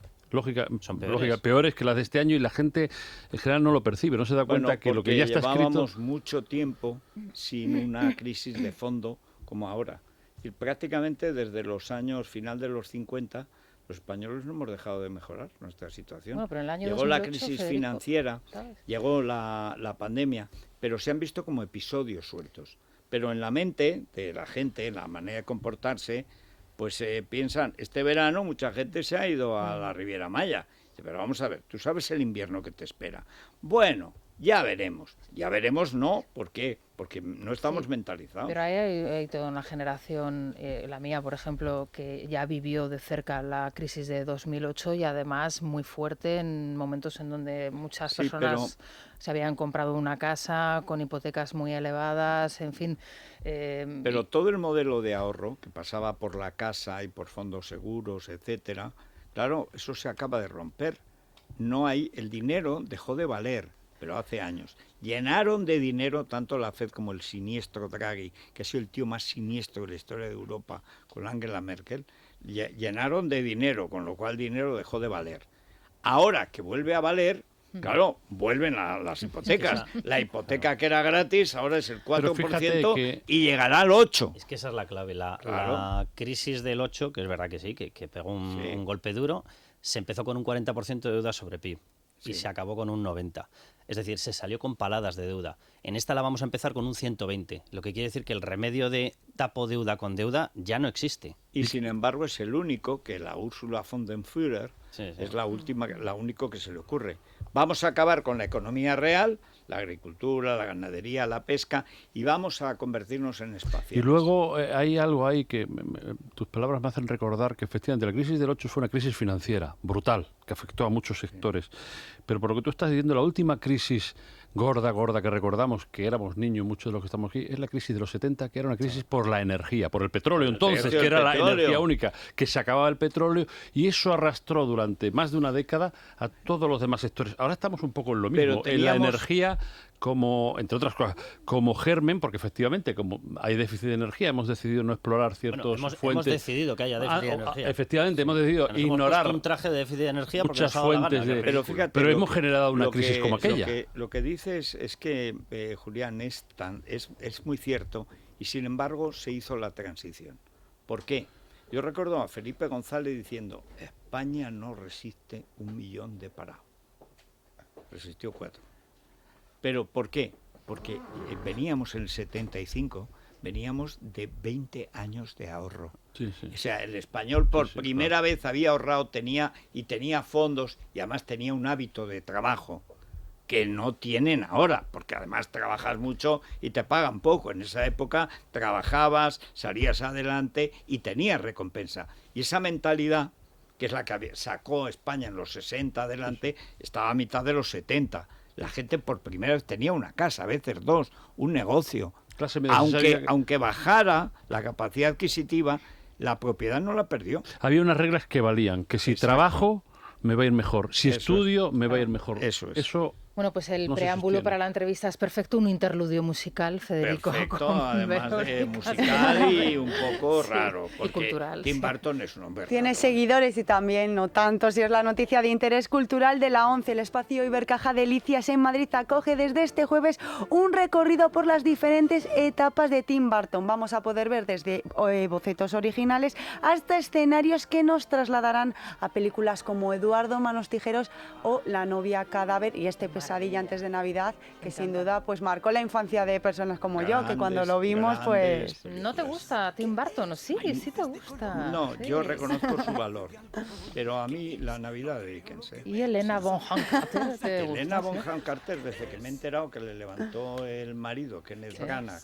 Son peores. Peores que las de este año, y la gente en general no lo percibe, no se da cuenta que lo que ya está escrito... llevábamos mucho tiempo sin una crisis de fondo como ahora. Y prácticamente desde los años final de los 50, los españoles no hemos dejado de mejorar nuestra situación. Bueno, pero en el año llegó la 2008, crisis Federico, financiera, ¿sabes? llegó la pandemia, pero se han visto como episodios sueltos. Pero en la mente de la gente, en la manera de comportarse, pues piensan, este verano mucha gente se ha ido a la Riviera Maya. Dice, pero vamos a ver, tú sabes el invierno que te espera. Bueno, ya veremos no, ¿por qué? Porque no estamos mentalizados. Pero hay toda una generación, la mía, por ejemplo, que ya vivió de cerca la crisis de 2008 y además muy fuerte en momentos en donde muchas personas se habían comprado una casa con hipotecas muy elevadas, en fin. Pero todo el modelo de ahorro que pasaba por la casa y por fondos seguros, etcétera, claro, eso se acaba de romper. No hay, el dinero dejó de valer, pero hace años. Llenaron de dinero tanto la Fed como el siniestro Draghi, que ha sido el tío más siniestro de la historia de Europa, con Angela Merkel, llenaron de dinero, con lo cual el dinero dejó de valer. Ahora que vuelve a valer, claro, vuelven las hipotecas. La hipoteca que era gratis ahora es el 4% y llegará al 8%. Es que esa es la clave. La crisis del 8, que es verdad que sí, que pegó un golpe duro, se empezó con un 40% de deuda sobre PIB y se acabó con un 90%. Es decir, se salió con paladas de deuda. En esta la vamos a empezar con un 120%, lo que quiere decir que el remedio de tapo deuda con deuda ya no existe. Y sin embargo es el único que la Ursula von der Leyen es la único que se le ocurre. Vamos a acabar con la economía real, la agricultura, la ganadería, la pesca, y vamos a convertirnos en espaciales. Y luego hay algo ahí que tus palabras me hacen recordar que efectivamente la crisis del 8 fue una crisis financiera brutal, que afectó a muchos sectores. Pero por lo que tú estás diciendo, la última crisis gorda que recordamos, que éramos niños muchos de los que estamos aquí, es la crisis de los 70, que era una crisis por la energía, por el petróleo entonces, que era la energía única, que se acababa el petróleo, y eso arrastró durante más de una década a todos los demás sectores. Ahora estamos un poco en lo mismo, en la energía como, entre otras cosas, como germen, porque efectivamente, como hay déficit de energía, hemos decidido no explorar ciertas fuentes. Hemos decidido que haya déficit de energía. Efectivamente, hemos decidido ignorar un traje de déficit de energía muchas fuentes de... Pero fíjate, pero hemos generado una crisis como aquella. Lo que dices es que, Julián, es muy cierto, y sin embargo se hizo la transición. ¿Por qué? Yo recuerdo a Felipe González diciendo, España no resiste 1 millón de parados. Resistió 4. ¿Pero por qué? Porque veníamos en el 75, veníamos de 20 años de ahorro. Sí, sí. O sea, el español por primera vez había ahorrado, tenía fondos y además tenía un hábito de trabajo que no tienen ahora, porque además trabajas mucho y te pagan poco. En esa época trabajabas, salías adelante y tenías recompensa. Y esa mentalidad, que es la que sacó España en los 60 adelante, estaba a mitad de los 70. La gente por primera vez tenía una casa, a veces 2, un negocio. Aunque bajara la capacidad adquisitiva, la propiedad no la perdió. Había unas reglas que valían, que si trabajo me va a ir mejor, si estudio me va a ir mejor. Eso es. Bueno, pues el preámbulo para la entrevista es perfecto, un interludio musical, Federico. Perfecto, además de musical y un poco raro, porque cultural, Tim Burton es un hombre Tiene raro. seguidores y también no tantos, y es la noticia de interés cultural de la ONCE. El espacio Ibercaja Delicias en Madrid acoge desde este jueves un recorrido por las diferentes etapas de Tim Burton. Vamos a poder ver desde bocetos originales hasta escenarios que nos trasladarán a películas como Eduardo, Manos Tijeros o La novia cadáver, y este pues Pesadilla antes de Navidad, que sin duda pues marcó la infancia de personas como yo, que cuando lo vimos pues... ¿No te gusta Tim Burton? Sí, sí te gusta. No, sí. yo reconozco su valor, pero a mí la Navidad de Dickens. ¿Y Helena Bonham Carter te gusta? Helena Bonham Carter, desde que me he enterado que le levantó el marido, Kenneth Branagh,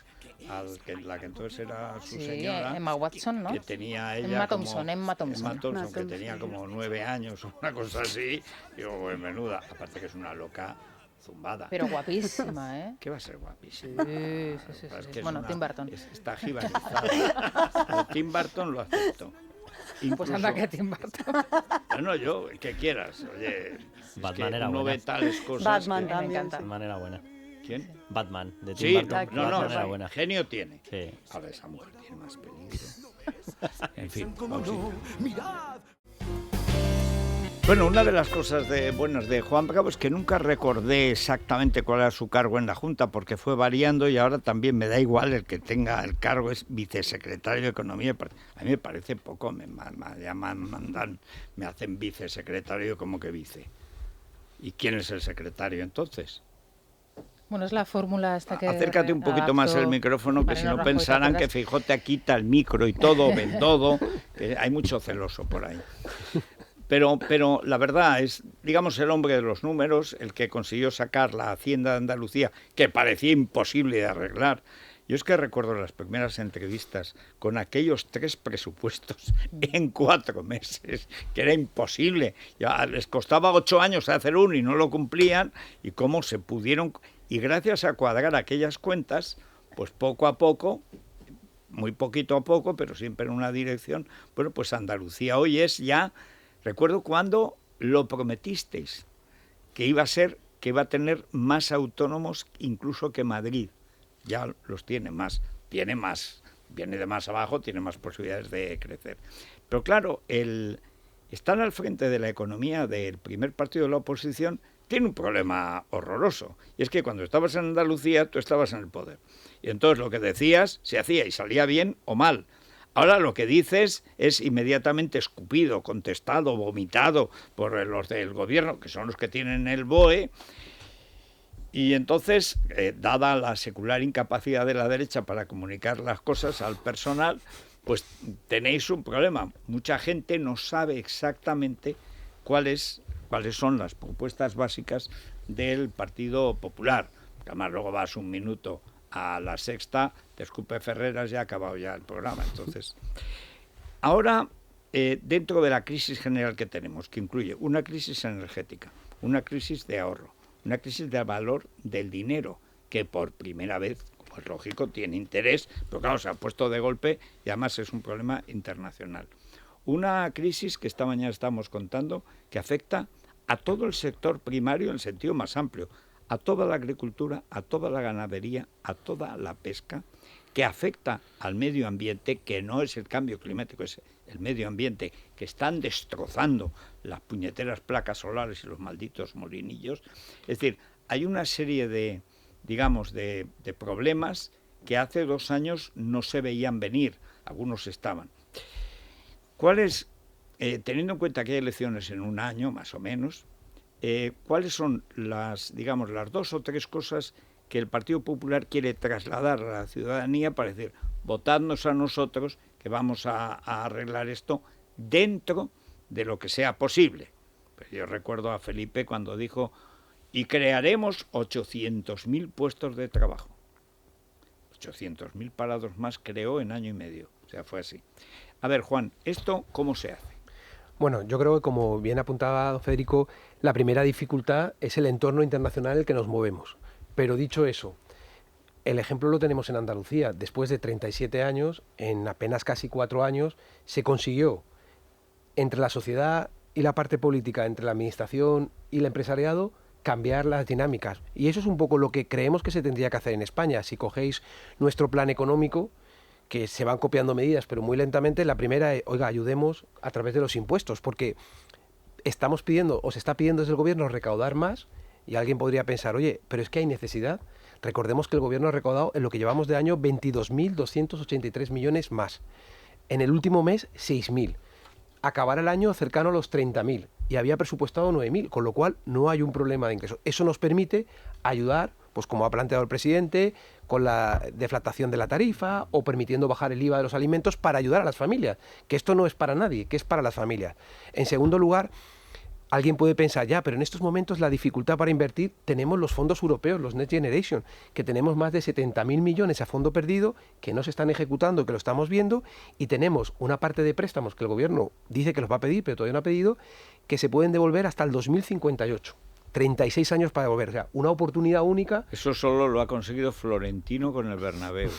la que entonces era su señora, Emma Watson, ¿no? que tenía ella Emma Thompson, que tenía como 9 años o una cosa así, digo, pues menuda, aparte que es una loca zumbada. Pero guapísima, ¿eh? ¿Qué va a ser guapísima? Sí. Bueno, Tim Burton. Está jibanizada. Tim Burton lo acepto. Incluso, pues anda que Tim Burton. Bueno, yo, que quieras. Oye, Batman es era uno buena. ve tales cosas. Batman que... también. Me encanta. Batman era buena. ¿Quién? Batman, de Tim Sí, Burton. no, Batman era buena. genio tiene. Sí. Ahora esa mujer tiene más peligro. En fin, vamos a ir. Bueno, una de las cosas buenas de Juan Bravo es que nunca recordé exactamente cuál era su cargo en la Junta, porque fue variando y ahora también me da igual el que tenga el cargo, es vicesecretario de Economía. A mí me parece poco, me hacen vicesecretario como que vice. ¿Y quién es el secretario entonces? Bueno, es la fórmula esta que... Acércate un poquito más el micrófono, que si no pensarán que Feijóo te quita el micro y todo, ven todo, que hay mucho celoso por ahí. Pero la verdad es, digamos, el hombre de los números, el que consiguió sacar la Hacienda de Andalucía, que parecía imposible de arreglar. Yo es que recuerdo las primeras entrevistas con aquellos 3 presupuestos en 4 meses, que era imposible. Ya les costaba 8 años hacer uno y no lo cumplían, y cómo se pudieron... Y gracias a cuadrar aquellas cuentas, pues poco a poco, muy poquito a poco, pero siempre en una dirección, bueno, pues Andalucía hoy es ya... Recuerdo cuando lo prometisteis, que iba a tener más autónomos incluso que Madrid. Ya los tiene más, viene de más abajo, tiene más posibilidades de crecer. Pero claro, estar al frente de la economía del primer partido de la oposición tiene un problema horroroso. Y es que cuando estabas en Andalucía, tú estabas en el poder. Y entonces lo que decías se hacía y salía bien o mal. Ahora lo que dices es inmediatamente escupido, contestado, vomitado por los del gobierno, que son los que tienen el BOE. Y entonces, dada la secular incapacidad de la derecha para comunicar las cosas al personal, pues tenéis un problema. Mucha gente no sabe exactamente cuáles son las propuestas básicas del Partido Popular. Además, luego vas un minuto a La Sexta, te escupe Ferreras y ha acabado ya el programa. Entonces, ahora, dentro de la crisis general que tenemos, que incluye una crisis energética, una crisis de ahorro, una crisis de valor del dinero, que por primera vez, como es lógico, tiene interés, pero claro, se ha puesto de golpe y además es un problema internacional. Una crisis que esta mañana estamos contando que afecta a todo el sector primario en el sentido más amplio, a toda la agricultura, a toda la ganadería, a toda la pesca, que afecta al medio ambiente, que no es el cambio climático, es el medio ambiente, que están destrozando las puñeteras placas solares y los malditos molinillos. Es decir, hay una serie de problemas que hace 2 años no se veían venir, algunos estaban. ¿Cuáles, teniendo en cuenta que hay elecciones en 1 año, más o menos, cuáles son las 2 o 3 cosas que el Partido Popular quiere trasladar a la ciudadanía para decir, votadnos a nosotros que vamos a arreglar esto dentro de lo que sea posible? Pues yo recuerdo a Felipe cuando dijo, y crearemos 800.000 puestos de trabajo. 800.000 parados más creó en año y medio, o sea, fue así. A ver, Juan, ¿esto cómo se hace? Bueno, yo creo que, como bien apuntaba don Federico, la primera dificultad es el entorno internacional en el que nos movemos. Pero dicho eso, el ejemplo lo tenemos en Andalucía. Después de 37 años, en apenas casi 4 años, se consiguió entre la sociedad y la parte política, entre la administración y el empresariado, cambiar las dinámicas. Y eso es un poco lo que creemos que se tendría que hacer en España. Si cogéis nuestro plan económico, que se van copiando medidas, pero muy lentamente, la primera es, oiga, ayudemos a través de los impuestos, porque estamos pidiendo, o se está pidiendo desde el gobierno recaudar más, y alguien podría pensar, oye, pero es que hay necesidad. Recordemos que el gobierno ha recaudado en lo que llevamos de año 22.283 millones más. En el último mes, 6.000. acabar el año cercano a los 30.000 y había presupuestado 9.000, con lo cual no hay un problema de ingresos. Eso nos permite ayudar, pues como ha planteado el presidente, con la deflactación de la tarifa o permitiendo bajar el IVA de los alimentos para ayudar a las familias, que esto no es para nadie, que es para las familias. En segundo lugar, alguien puede pensar, ya, pero en estos momentos la dificultad para invertir, tenemos los fondos europeos, los Next Generation, que tenemos más de 70.000 millones a fondo perdido, que no se están ejecutando, que lo estamos viendo, y tenemos una parte de préstamos que el gobierno dice que los va a pedir, pero todavía no ha pedido, que se pueden devolver hasta el 2058. 36 años para devolver, o sea, una oportunidad única. Eso solo lo ha conseguido Florentino con el Bernabéu,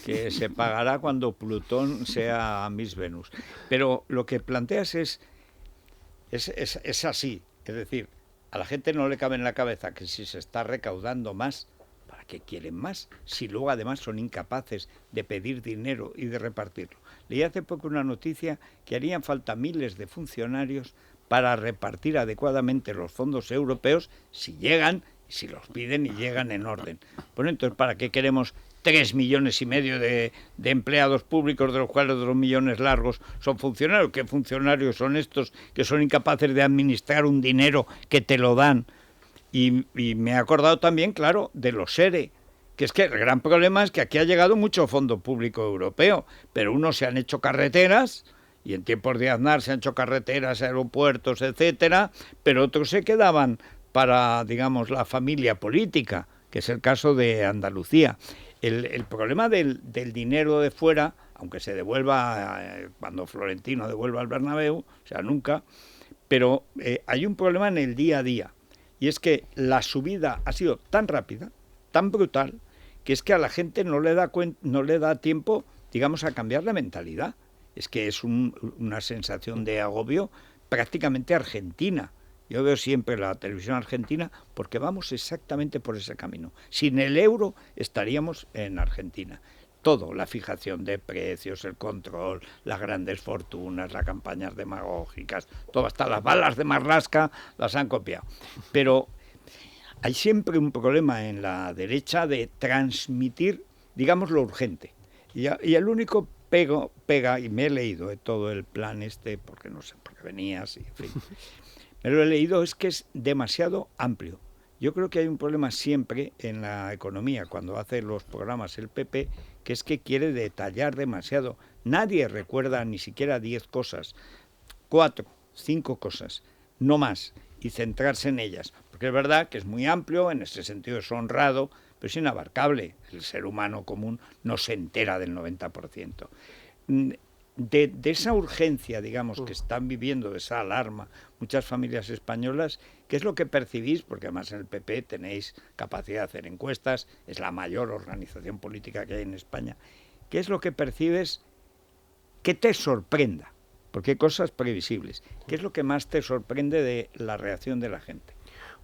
que se pagará cuando Plutón sea Miss Venus. Pero lo que planteas es así, es decir, a la gente no le cabe en la cabeza que si se está recaudando más, ¿para qué quieren más? Si luego además son incapaces de pedir dinero y de repartirlo. Leí hace poco una noticia que harían falta miles de funcionarios para repartir adecuadamente los fondos europeos si llegan, si los piden y llegan en orden. Bueno, entonces, ¿para qué queremos 3,5 millones de empleados públicos, de los cuales 2 millones largos son funcionarios? ¿Qué funcionarios son estos que son incapaces de administrar un dinero que te lo dan? Y me he acordado también, claro, de los ERE, que es que el gran problema es que aquí ha llegado mucho fondo público europeo, pero unos se han hecho carreteras, y en tiempos de Aznar se han hecho carreteras, aeropuertos, etcétera, pero otros se quedaban para, digamos, la familia política, que es el caso de Andalucía. El problema del dinero de fuera, aunque se devuelva cuando Florentino devuelva al Bernabéu, o sea, nunca, pero hay un problema en el día a día, y es que la subida ha sido tan rápida, tan brutal, que es que a la gente no le da tiempo, digamos, a cambiar la mentalidad. Es que es una sensación de agobio prácticamente argentina. Yo veo siempre la televisión argentina porque vamos exactamente por ese camino. Sin el euro estaríamos en Argentina. Todo, la fijación de precios, el control, las grandes fortunas, las campañas demagógicas, todo, hasta las balas de Marlaska las han copiado. Pero hay siempre un problema en la derecha de transmitir, digamos, lo urgente. Y el único pega, y me he leído todo el plan porque no sé por qué venías, y en fin, me lo he leído, es que es demasiado amplio. Yo creo que hay un problema siempre en la economía, cuando hace los programas el PP, que es que quiere detallar demasiado. Nadie recuerda ni siquiera 10 cosas, 4, 5 cosas, no más, y centrarse en ellas. Porque es verdad que es muy amplio, en ese sentido es honrado, pero es inabarcable. El ser humano común no se entera del 90%. De esa urgencia, digamos, que están viviendo, de esa alarma, muchas familias españolas, ¿qué es lo que percibís? Porque además en el PP tenéis capacidad de hacer encuestas, es la mayor organización política que hay en España. ¿Qué es lo que percibes que te sorprenda? Porque hay cosas previsibles. ¿Qué es lo que más te sorprende de la reacción de la gente?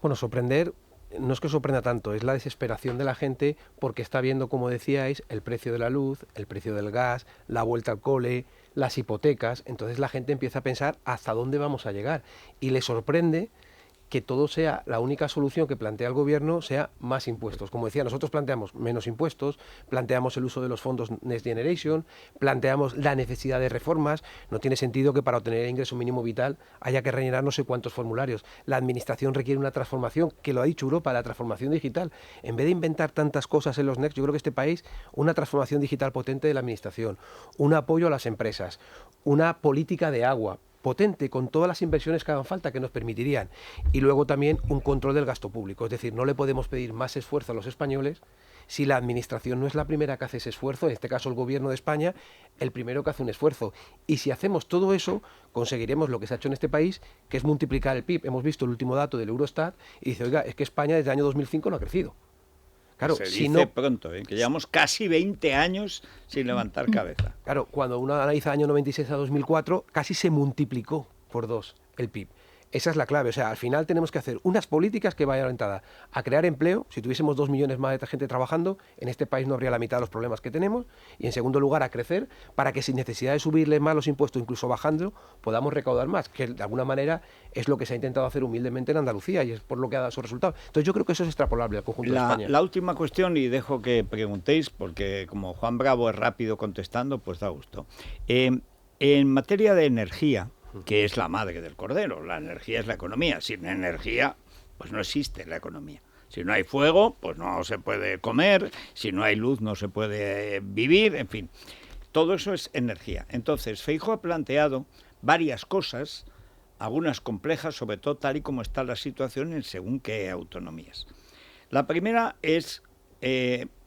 Bueno, sorprender no es que sorprenda tanto, es la desesperación de la gente porque está viendo, como decíais, el precio de la luz, el precio del gas, la vuelta al cole, las hipotecas. Entonces la gente empieza a pensar hasta dónde vamos a llegar y le sorprende que todo sea, la única solución que plantea el gobierno sea más impuestos. Como decía, nosotros planteamos menos impuestos, planteamos el uso de los fondos Next Generation, planteamos la necesidad de reformas. No tiene sentido que para obtener el ingreso mínimo vital haya que rellenar no sé cuántos formularios. La administración requiere una transformación, que lo ha dicho Europa, la transformación digital. En vez de inventar tantas cosas en los Next, yo creo que este país, una transformación digital potente de la administración, un apoyo a las empresas, una política de agua potente, con todas las inversiones que hagan falta, que nos permitirían, y luego también un control del gasto público. Es decir, no le podemos pedir más esfuerzo a los españoles si la administración no es la primera que hace ese esfuerzo, en este caso el gobierno de España, el primero que hace un esfuerzo. Y si hacemos todo eso, conseguiremos lo que se ha hecho en este país, que es multiplicar el PIB. Hemos visto el último dato del Eurostat y dice, oiga, es que España desde el año 2005 no ha crecido. Claro, se dice pronto, que llevamos casi 20 años sin levantar cabeza. Claro, cuando uno analiza año 96 a 2004, casi se multiplicó por 2 el PIB. Esa es la clave. O sea, al final tenemos que hacer unas políticas que vayan orientadas a crear empleo. Si tuviésemos 2 millones más de gente trabajando, en este país no habría la mitad de los problemas que tenemos. Y en segundo lugar, a crecer para que sin necesidad de subirle más los impuestos, incluso bajando, podamos recaudar más, que de alguna manera es lo que se ha intentado hacer humildemente en Andalucía y es por lo que ha dado su resultado. Entonces yo creo que eso es extrapolable al conjunto de España. La última cuestión, y dejo que preguntéis, porque como Juan Bravo es rápido contestando, pues da gusto. En materia de energía, que es la madre del cordero. La energía es la economía. Sin energía, pues no existe la economía. Si no hay fuego, pues no se puede comer. Si no hay luz, no se puede vivir. En fin, todo eso es energía. Entonces, Feijóo ha planteado varias cosas, algunas complejas, sobre todo tal y como está la situación en según qué autonomías. La primera es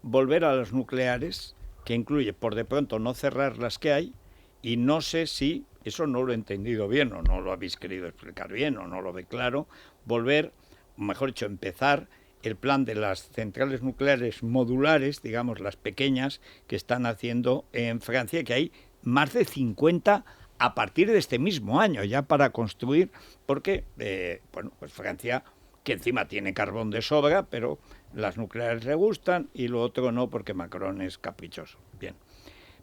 volver a las nucleares, que incluye, por de pronto, no cerrar las que hay, y no sé si, eso no lo he entendido bien, o no lo habéis querido explicar bien, o no lo ve claro, volver, o mejor dicho, empezar el plan de las centrales nucleares modulares, digamos, las pequeñas, que están haciendo en Francia, que hay más de 50 a partir de este mismo año, ya para construir, porque, pues Francia, que encima tiene carbón de sobra, pero las nucleares le gustan y lo otro no, porque Macron es caprichoso. Bien.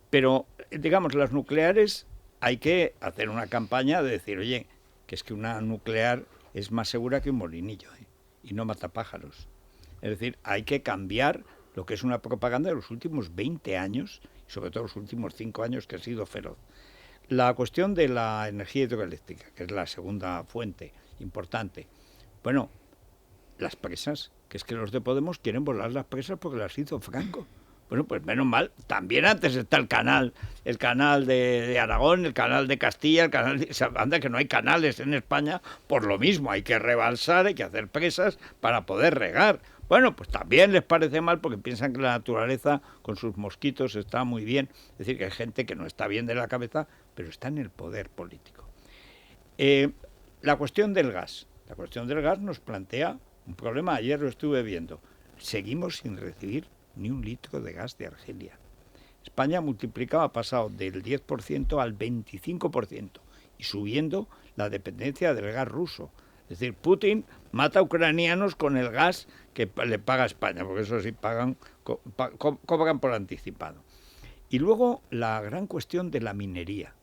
Pero, digamos, las nucleares hay que hacer una campaña de decir, oye, que es que una nuclear es más segura que un molinillo, y no mata pájaros. Es decir, hay que cambiar lo que es una propaganda de los últimos 20 años, y sobre todo los últimos 5 años, que ha sido feroz. La cuestión de la energía hidroeléctrica, que es la segunda fuente importante. Bueno, las presas, que es que los de Podemos quieren volar las presas porque las hizo Franco. Bueno, pues menos mal. También antes está el canal de Aragón, el canal de Castilla, el canal de... Anda que no hay canales en España por lo mismo. Hay que rebalsar, hay que hacer presas para poder regar. Bueno, pues también les parece mal porque piensan que la naturaleza con sus mosquitos está muy bien. Es decir, que hay gente que no está bien de la cabeza, pero está en el poder político. La cuestión del gas. La cuestión del gas nos plantea un problema. Ayer lo estuve viendo. Seguimos sin recibir ni un litro de gas de Argelia. España ha pasado del 10% al 25% y subiendo la dependencia del gas ruso. Es decir, Putin mata a ucranianos con el gas que le paga España, porque eso sí cobran por anticipado. Y luego la gran cuestión de la minería.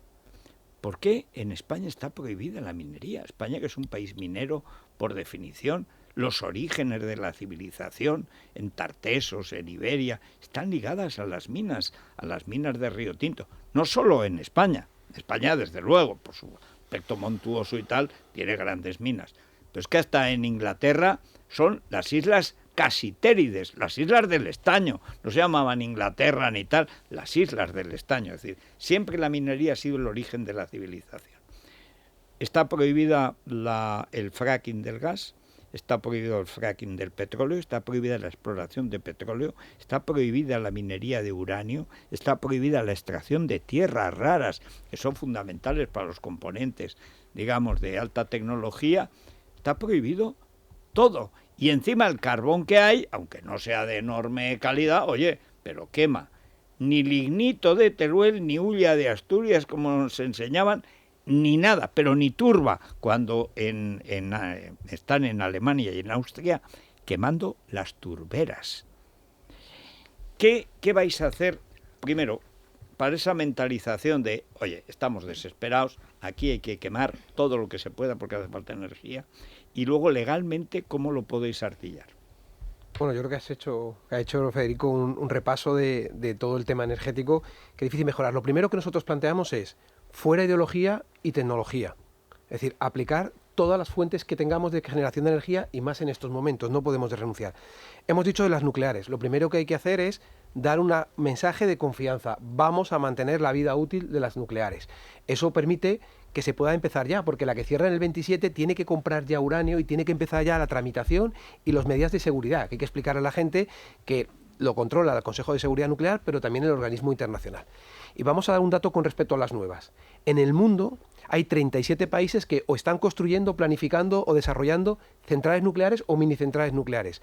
¿Por qué en España está prohibida la minería? España, que es un país minero por definición, los orígenes de la civilización en Tartesos, en Iberia, están ligadas a las minas de Río Tinto. No solo en España. España, desde luego, por su aspecto montuoso y tal, tiene grandes minas. Pero es que hasta en Inglaterra son las islas Casitérides, las islas del estaño. No se llamaban Inglaterra ni tal, las islas del estaño. Es decir, siempre la minería ha sido el origen de la civilización. Está prohibida el fracking del gas. Está prohibido el fracking del petróleo, está prohibida la exploración de petróleo, está prohibida la minería de uranio, está prohibida la extracción de tierras raras, que son fundamentales para los componentes, digamos, de alta tecnología. Está prohibido todo. Y encima el carbón que hay, aunque no sea de enorme calidad, oye, pero quema. Ni lignito de Teruel, ni hulla de Asturias, como nos enseñaban, ni nada, pero ni turba, cuando están en Alemania y en Austria quemando las turberas. ¿Qué vais a hacer? Primero, para esa mentalización de, oye, estamos desesperados, aquí hay que quemar todo lo que se pueda porque hace falta energía, y luego legalmente, ¿cómo lo podéis artillar? Bueno, yo creo que ha hecho Federico un repaso de todo el tema energético, que es difícil mejorar. Lo primero que nosotros planteamos es fuera ideología y tecnología. Es decir, aplicar todas las fuentes que tengamos de generación de energía y más en estos momentos, no podemos renunciar. Hemos dicho de las nucleares, lo primero que hay que hacer es dar un mensaje de confianza. Vamos a mantener la vida útil de las nucleares. Eso permite que se pueda empezar ya, porque la que cierra en el 27 tiene que comprar ya uranio y tiene que empezar ya la tramitación y las medidas de seguridad, que hay que explicar a la gente que lo controla el Consejo de Seguridad Nuclear, pero también el organismo internacional. Y vamos a dar un dato con respecto a las nuevas. En el mundo hay 37 países que o están construyendo, planificando o desarrollando centrales nucleares o minicentrales nucleares.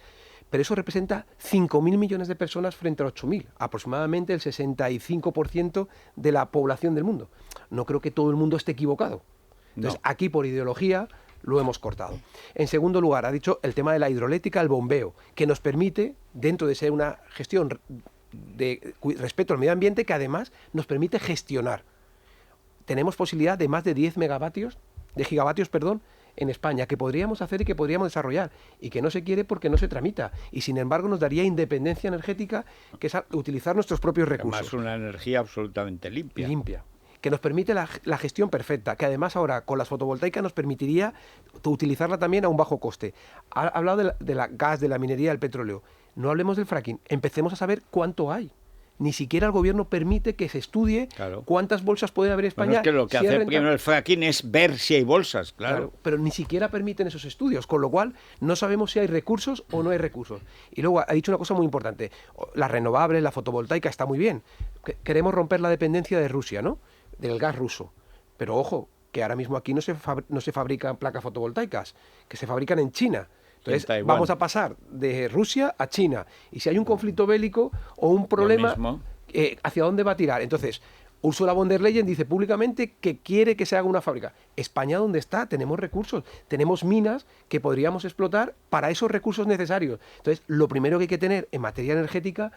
Pero eso representa 5.000 millones de personas frente a 8.000, aproximadamente el 65% de la población del mundo. No creo que todo el mundo esté equivocado. Entonces, aquí por ideología lo hemos cortado. En segundo lugar, ha dicho el tema de la hidroeléctrica, el bombeo, que nos permite, dentro de ser una gestión de respeto al medio ambiente, que además nos permite gestionar. Tenemos posibilidad de más de 10 gigavatios, en España, que podríamos hacer y que podríamos desarrollar, y que no se quiere porque no se tramita, y sin embargo nos daría independencia energética, que es utilizar nuestros propios recursos. Además, una energía absolutamente limpia. que nos permite la gestión perfecta, que además ahora con las fotovoltaicas nos permitiría utilizarla también a un bajo coste. Ha hablado de la gas, de la minería, del petróleo. No hablemos del fracking, empecemos a saber cuánto hay. Ni siquiera el gobierno permite que se estudie cuántas bolsas puede haber en España. Bueno, es que lo que hace primero el fracking es ver si hay bolsas, claro. Pero ni siquiera permiten esos estudios, con lo cual no sabemos si hay recursos o no hay recursos. Y luego ha dicho una cosa muy importante, las renovables, la fotovoltaica está muy bien. Queremos romper la dependencia de Rusia, ¿no? Del gas ruso. Pero ojo, que ahora mismo aquí no se fabrican placas fotovoltaicas, que se fabrican en China. Entonces vamos a pasar de Rusia a China. Y si hay un conflicto bélico o un problema, ¿hacia dónde va a tirar? Entonces, Ursula von der Leyen dice públicamente que quiere que se haga una fábrica. España, ¿dónde está? Tenemos recursos, tenemos minas que podríamos explotar para esos recursos necesarios. Entonces, lo primero que hay que tener en materia energética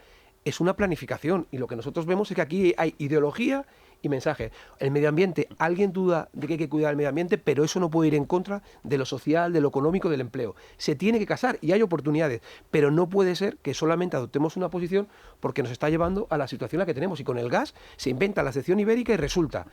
es una planificación. Y lo que nosotros vemos es que aquí hay ideología y mensaje. El medio ambiente, alguien duda de que hay que cuidar el medio ambiente, pero eso no puede ir en contra de lo social, de lo económico, del empleo. Se tiene que casar y hay oportunidades, pero no puede ser que solamente adoptemos una posición porque nos está llevando a la situación en la que tenemos. Y con el gas se inventa la sección ibérica y resulta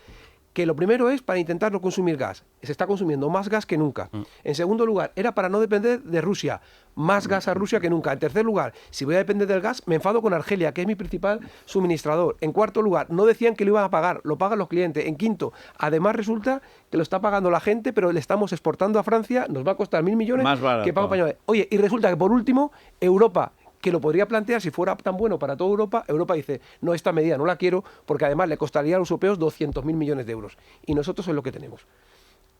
que lo primero es para intentar no consumir gas. Se está consumiendo más gas que nunca. En segundo lugar, era para no depender de Rusia. Más gas a Rusia que nunca. En tercer lugar, si voy a depender del gas, me enfado con Argelia, que es mi principal suministrador. En cuarto lugar, no decían que lo iban a pagar, lo pagan los clientes. En quinto, además resulta que lo está pagando la gente, pero le estamos exportando a Francia, nos va a costar 1.000 millones más barato. Que pago españoles. Oye, y resulta que por último, Europa, que lo podría plantear si fuera tan bueno para toda Europa, Europa dice, no, esta medida no la quiero, porque además le costaría a los europeos 200.000 millones de euros. Y nosotros es lo que tenemos.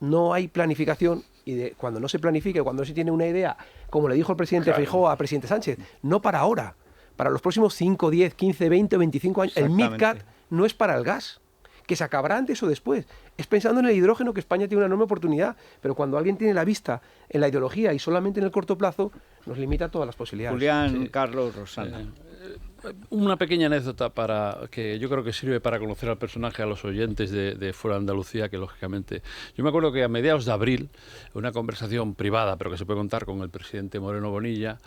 No hay planificación, y cuando no se planifica, cuando no se tiene una idea, como le dijo el presidente Feijóo al presidente Sánchez, no para ahora, para los próximos 5, 10, 15, 20 o 25 años. El MidCat no es para el gas, que se acabará antes o después. Es pensando en el hidrógeno, que España tiene una enorme oportunidad, pero cuando alguien tiene la vista en la ideología y solamente en el corto plazo, nos limita todas las posibilidades. Julián, Carlos, Rosana. Una pequeña anécdota que yo creo que sirve para conocer al personaje, a los oyentes de Fuera de Andalucía, que lógicamente... Yo me acuerdo que a mediados de abril, en una conversación privada, pero que se puede contar con el presidente Moreno Bonilla,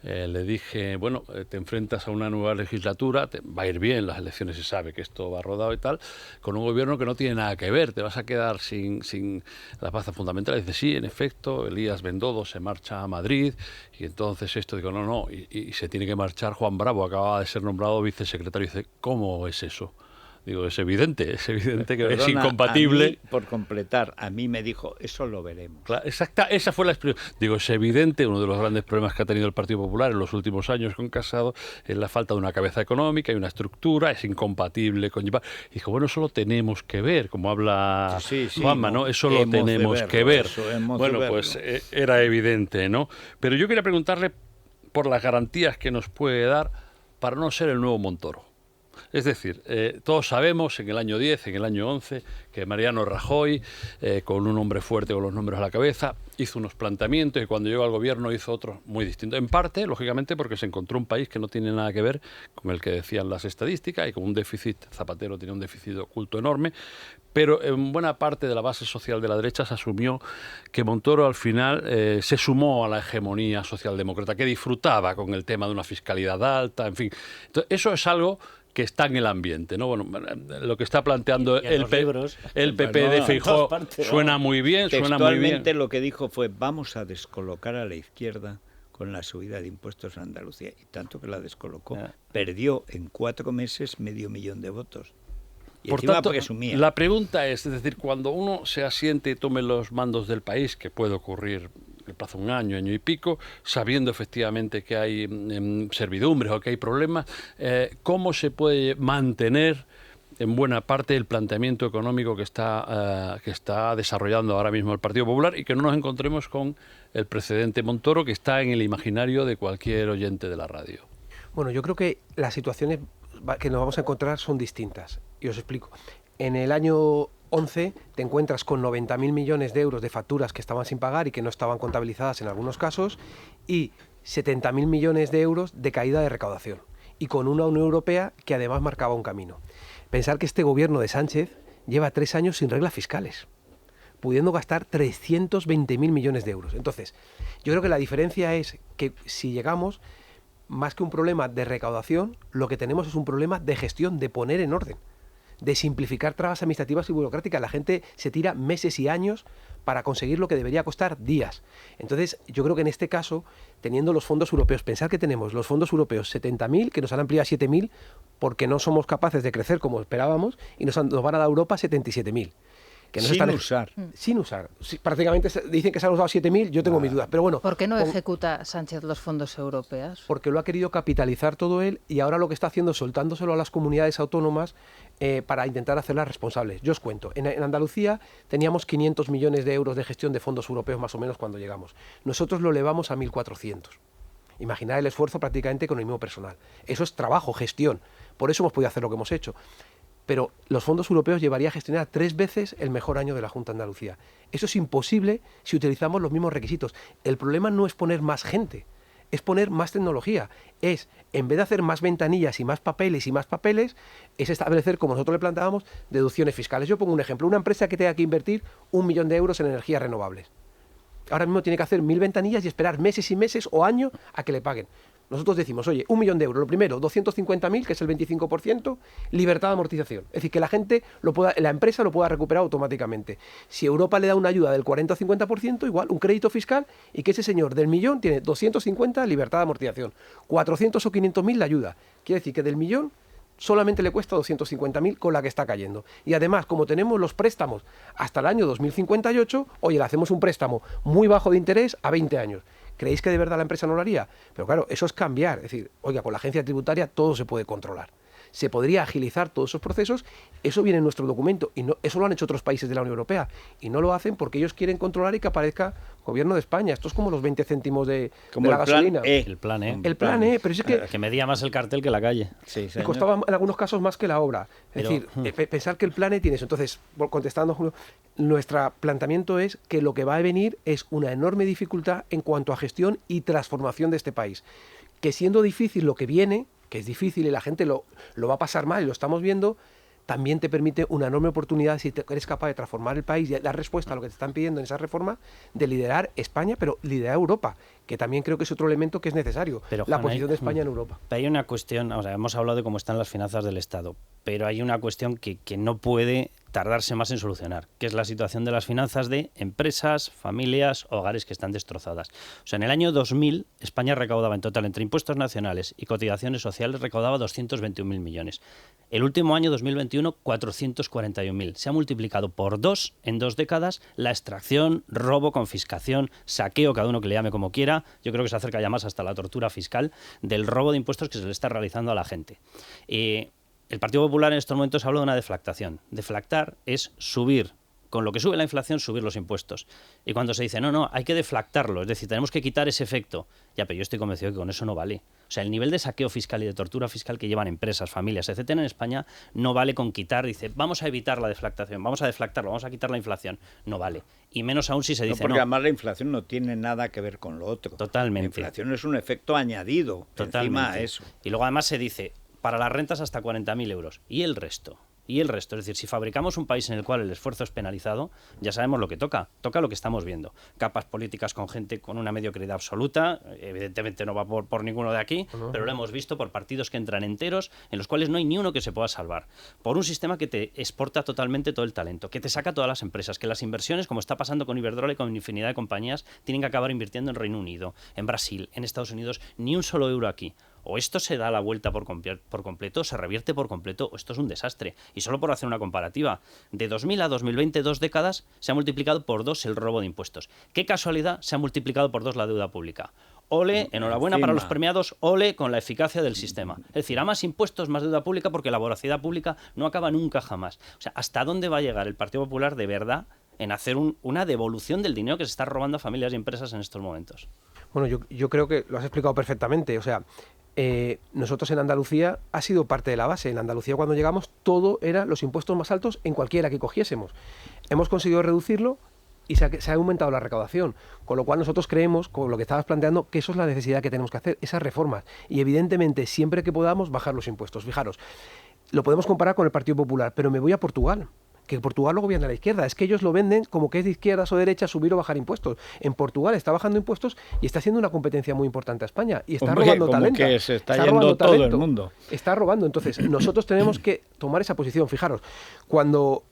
le dije, bueno, te enfrentas a una nueva legislatura, va a ir bien, las elecciones se sabe que esto va rodado y tal, con un gobierno que no tiene nada que ver, te vas a quedar sin las bazas fundamentales. Dice, sí, en efecto, Elías Bendodo se marcha a Madrid, y entonces esto, digo, no, y se tiene que marchar Juan Bravo, acaba de ser nombrado vicesecretario. Dice, ¿cómo es eso? Digo, es evidente que Perdona, es incompatible. A mí, por completar, a mí me dijo, eso lo veremos. Claro, exacta, esa fue la expresión. Digo, es evidente, uno de los grandes problemas que ha tenido el Partido Popular en los últimos años con Casado es la falta de una cabeza económica y una estructura, es incompatible con llevar. Dijo, bueno, eso lo tenemos que ver, como habla Juanma, ¿no? Eso lo tenemos que ver. Bueno, pues era evidente, ¿no? Pero yo quería preguntarle por las garantías que nos puede dar para no ser el nuevo Montoro. Es decir, todos sabemos en el año 10, en el año 11, que Mariano Rajoy, con un hombre fuerte con los números a la cabeza, hizo unos planteamientos y cuando llegó al gobierno hizo otros muy distintos. En parte, lógicamente, porque se encontró un país que no tiene nada que ver con el que decían las estadísticas y con un déficit, Zapatero tenía un déficit oculto enorme, pero en buena parte de la base social de la derecha se asumió que Montoro al final se sumó a la hegemonía socialdemócrata, que disfrutaba con el tema de una fiscalidad alta, en fin. Entonces, eso es algo que está en el ambiente, ¿no? Bueno, lo que está planteando el PP de Feijóo suena muy bien, suena muy bien. Textualmente lo que dijo fue, vamos a descolocar a la izquierda con la subida de impuestos en Andalucía. Y tanto que la descolocó, perdió en 4 meses 500.000 de votos. Y por tanto, la pregunta es decir, cuando uno se asiente y tome los mandos del país, que puede ocurrir el plazo de un año y pico, sabiendo efectivamente que hay servidumbres o que hay problemas, ¿cómo se puede mantener en buena parte el planteamiento económico que está desarrollando ahora mismo el Partido Popular y que no nos encontremos con el precedente Montoro que está en el imaginario de cualquier oyente de la radio? Bueno, yo creo que las situaciones que nos vamos a encontrar son distintas y os explico. En el año 11 te encuentras con 90.000 millones de euros de facturas que estaban sin pagar y que no estaban contabilizadas en algunos casos y 70.000 millones de euros de caída de recaudación y con una Unión Europea que además marcaba un camino. Pensar que este gobierno de Sánchez lleva 3 años sin reglas fiscales, pudiendo gastar 320.000 millones de euros. Entonces, yo creo que la diferencia es que si llegamos, más que un problema de recaudación, lo que tenemos es un problema de gestión, de poner en orden. de simplificar trabas administrativas y burocráticas. La gente se tira meses y años para conseguir lo que debería costar días. Entonces, yo creo que en este caso, teniendo los fondos europeos, pensar que tenemos los fondos europeos 70.000, que nos han ampliado a 7.000, porque no somos capaces de crecer como esperábamos, y nos van a dar Europa 77.000. Que no sin usar. Sin usar. Sí, prácticamente dicen que se han usado 7.000, yo tengo mis dudas. Pero bueno, ¿por qué no ejecuta Sánchez los fondos europeos? Porque lo ha querido capitalizar todo él y ahora lo que está haciendo es soltándoselo a las comunidades autónomas para intentar hacerlas responsables. Yo os cuento, en Andalucía teníamos 500 millones de euros de gestión de fondos europeos más o menos cuando llegamos. Nosotros lo elevamos a 1.400. Imaginad el esfuerzo prácticamente con el mismo personal. Eso es trabajo, gestión. Por eso hemos podido hacer lo que hemos hecho. Pero los fondos europeos llevaría a gestionar 3 veces el mejor año de la Junta de Andalucía. Eso es imposible si utilizamos los mismos requisitos. El problema no es poner más gente, es poner más tecnología. Es, en vez de hacer más ventanillas y más papeles, es establecer, como nosotros le planteábamos, deducciones fiscales. Yo pongo un ejemplo, una empresa que tenga que invertir 1 millón de euros en energías renovables. Ahora mismo tiene que hacer 1.000 ventanillas y esperar meses y meses o años a que le paguen. Nosotros decimos, oye, 1 millón de euros, lo primero, 250.000, que es el 25%, libertad de amortización. Es decir, que la empresa lo pueda recuperar automáticamente. Si Europa le da una ayuda del 40 o 50%, igual, un crédito fiscal, y que ese señor del millón tiene 250 libertad de amortización, 400 o 500.000 la ayuda. Quiere decir que del millón solamente le cuesta 250.000 con la que está cayendo. Y además, como tenemos los préstamos hasta el año 2058, oye, le hacemos un préstamo muy bajo de interés a 20 años. ¿Creéis que de verdad la empresa no lo haría? Pero claro, eso es cambiar. Es decir, oiga, con la agencia tributaria todo se puede controlar. Se podría agilizar todos esos procesos. Eso viene en nuestro documento. Y no, eso lo han hecho otros países de la Unión Europea. Y no lo hacen porque ellos quieren controlar y que aparezca Gobierno de España. Esto es como los 20 céntimos de la gasolina. El plan E. El plan E. Pero es que medía más el cartel que la calle. Sí, y costaba en algunos casos más que la obra. Es decir, pensar que el plan E tiene eso. Entonces, contestando, Julio, nuestro planteamiento es que lo que va a venir es una enorme dificultad en cuanto a gestión y transformación de este país. Que siendo difícil lo que viene, que es difícil y la gente lo va a pasar mal y lo estamos viendo, también te permite una enorme oportunidad, si eres capaz de transformar el país y dar respuesta a lo que te están pidiendo en esa reforma, de liderar España, pero liderar Europa, que también creo que es otro elemento que es necesario, pero, la posición de España en Europa. Hay una cuestión, o sea, hemos hablado de cómo están las finanzas del Estado, pero hay una cuestión que no puede tardarse más en solucionar, que es la situación de las finanzas de empresas, familias, hogares que están destrozadas. O sea, en el año 2000, España recaudaba en total, entre impuestos nacionales y cotizaciones sociales, recaudaba 221.000 millones. El último año, 2021, 441.000. Se ha multiplicado por 2 en 2 décadas la extracción, robo, confiscación, saqueo, cada uno que le llame como quiera. Yo creo que se acerca ya más hasta la tortura fiscal del robo de impuestos que se le está realizando a la gente. El Partido Popular en estos momentos habla de una deflactación. Deflactar es subir, con lo que sube la inflación, subir los impuestos. Y cuando se dice, no, hay que deflactarlo, es decir, tenemos que quitar ese efecto. Ya, pero yo estoy convencido que con eso no vale. O sea, el nivel de saqueo fiscal y de tortura fiscal que llevan empresas, familias, etcétera, en España, no vale con quitar, dice, vamos a evitar la deflactación, vamos a deflactarlo, vamos a quitar la inflación. No vale. Y menos aún si se dice, porque además la inflación no tiene nada que ver con lo otro. Totalmente. La inflación es un efecto añadido. Totalmente. Encima a eso. Y luego además se dice, para las rentas hasta 40.000 euros. ¿Y el resto? Es decir, si fabricamos un país en el cual el esfuerzo es penalizado, ya sabemos lo que toca lo que estamos viendo. Capas políticas con gente con una mediocridad absoluta, evidentemente no va por ninguno de aquí, pero lo hemos visto por partidos que entran enteros, en los cuales no hay ni uno que se pueda salvar. Por un sistema que te exporta totalmente todo el talento, que te saca todas las empresas, que las inversiones, como está pasando con Iberdrola y con infinidad de compañías, tienen que acabar invirtiendo en Reino Unido, en Brasil, en Estados Unidos, ni un solo euro aquí. O esto se da la vuelta por completo, se revierte por completo, o esto es un desastre. Y solo por hacer una comparativa, de 2000 a 2020, 2 décadas, se ha multiplicado por 2 el robo de impuestos. ¿Qué casualidad se ha multiplicado por 2 la deuda pública? Ole, enhorabuena para los premiados, ole con la eficacia del sistema. Es decir, a más impuestos, más deuda pública, porque la voracidad pública no acaba nunca jamás. O sea, ¿hasta dónde va a llegar el Partido Popular de verdad en hacer una devolución del dinero que se está robando a familias y empresas en estos momentos? Bueno, yo creo que lo has explicado perfectamente. O sea, nosotros en Andalucía ha sido parte de la base. En Andalucía cuando llegamos todo eran los impuestos más altos en cualquiera que cogiésemos. Hemos conseguido reducirlo y se ha aumentado la recaudación, con lo cual nosotros creemos, con lo que estabas planteando, que eso es la necesidad que tenemos que hacer, esas reformas. Y evidentemente siempre que podamos bajar los impuestos. Fijaros, lo podemos comparar con el Partido Popular, pero me voy a Portugal. que Portugal lo gobierna la izquierda. Es que ellos lo venden como que es de izquierdas o derechas subir o bajar impuestos. En Portugal está bajando impuestos y está haciendo una competencia muy importante a España. Y está robando como talento. que se está yendo todo el mundo. Está robando. Entonces, nosotros tenemos que tomar esa posición. Fijaros, cuando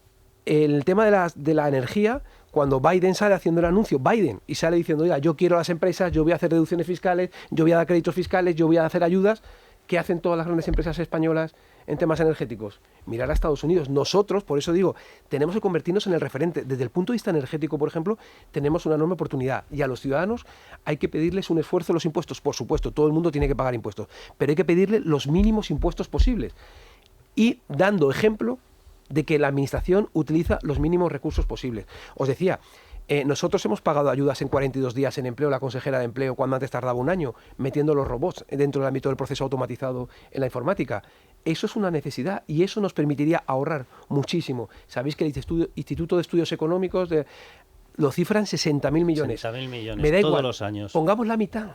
el tema de la energía, cuando Biden sale haciendo el anuncio, y sale diciendo, oiga, yo quiero a las empresas, yo voy a hacer deducciones fiscales, yo voy a dar créditos fiscales, yo voy a hacer ayudas, ¿qué hacen todas las grandes empresas españolas en temas energéticos? Mirar a Estados Unidos. Nosotros, por eso digo, tenemos que convertirnos en el referente. Desde el punto de vista energético, por ejemplo, tenemos una enorme oportunidad. Y a los ciudadanos hay que pedirles un esfuerzo en los impuestos. Por supuesto, todo el mundo tiene que pagar impuestos, pero hay que pedirle los mínimos impuestos posibles. Y dando ejemplo de que la administración utiliza los mínimos recursos posibles. Os decía, nosotros hemos pagado ayudas en 42 días en empleo, la consejera de empleo, cuando antes tardaba un año, metiendo los robots dentro del ámbito del proceso automatizado en la informática. Eso es una necesidad y eso nos permitiría ahorrar muchísimo. Sabéis que el Instituto de Estudios Económicos lo cifran 60.000 millones. 60.000 millones, Me da todos igual, los años. pongamos la mitad.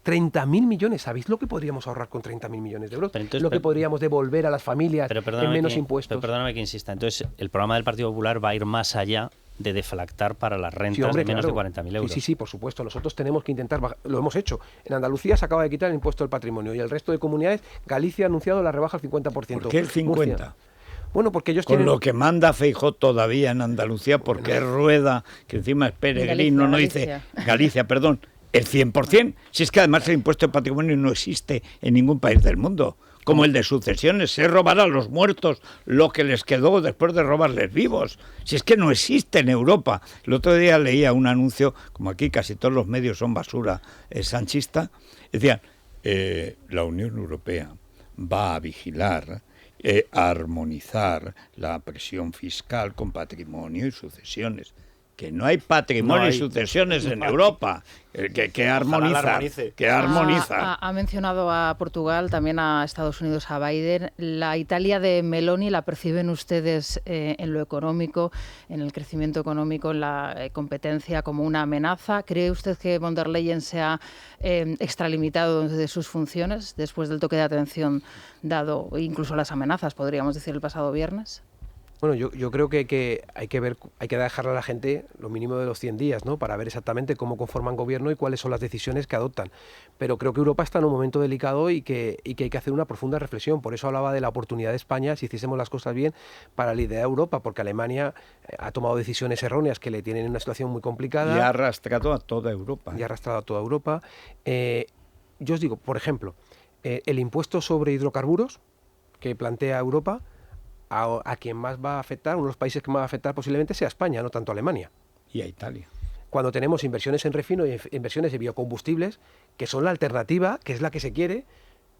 30.000 millones. ¿Sabéis lo que podríamos ahorrar con 30.000 millones de euros? Entonces, lo que podríamos devolver a las familias en menos impuestos. Pero perdóname que insista. Entonces, el programa del Partido Popular va a ir más allá de deflactar para las rentas, Sí, hombre, de menos claro. de 40.000 euros. Sí, por supuesto. Nosotros tenemos que intentar bajar. Lo hemos hecho. En Andalucía se acaba de quitar el impuesto al patrimonio y el resto de comunidades, Galicia ha anunciado la rebaja al 50%. ¿Por qué el 50%? Murcia. Bueno, porque ellos Con tienen... lo que manda Feijóo todavía en Andalucía, porque es Rueda, que encima es peregrino, no dice Galicia, perdón, el 100%. Si es que además el impuesto de patrimonio no existe en ningún país del mundo, como el de sucesiones. Se robar a los muertos lo que les quedó después de robarles vivos. Si es que no existe en Europa. El otro día leía un anuncio, como aquí casi todos los medios son basura sanchista, decían, la Unión Europea va a vigilar, a armonizar la presión fiscal con patrimonio y sucesiones. Que no hay patrimonio y sucesiones en Europa, que armonizar. Ha mencionado a Portugal, también a Estados Unidos, a Biden. ¿La Italia de Meloni la perciben ustedes en lo económico, en el crecimiento económico, en la competencia como una amenaza? ¿Cree usted que von der Leyen se ha extralimitado de sus funciones después del toque de atención dado, incluso las amenazas, podríamos decir, el pasado viernes? Bueno, yo creo que hay que dejarle a la gente lo mínimo de los 100 días, ¿no? Para ver exactamente cómo conforman gobierno y cuáles son las decisiones que adoptan. Pero creo que Europa está en un momento delicado y que hay que hacer una profunda reflexión. Por eso hablaba de la oportunidad de España, si hiciésemos las cosas bien, para liderar Europa, porque Alemania ha tomado decisiones erróneas que le tienen en una situación muy complicada. Y ha arrastrado a toda Europa. Yo os digo, por ejemplo, el impuesto sobre hidrocarburos que plantea Europa, a quien más va a afectar, uno de los países que más va a afectar posiblemente sea España, no tanto Alemania. Y a Italia. Cuando tenemos inversiones en refino y inversiones de biocombustibles, que son la alternativa, que es la que se quiere,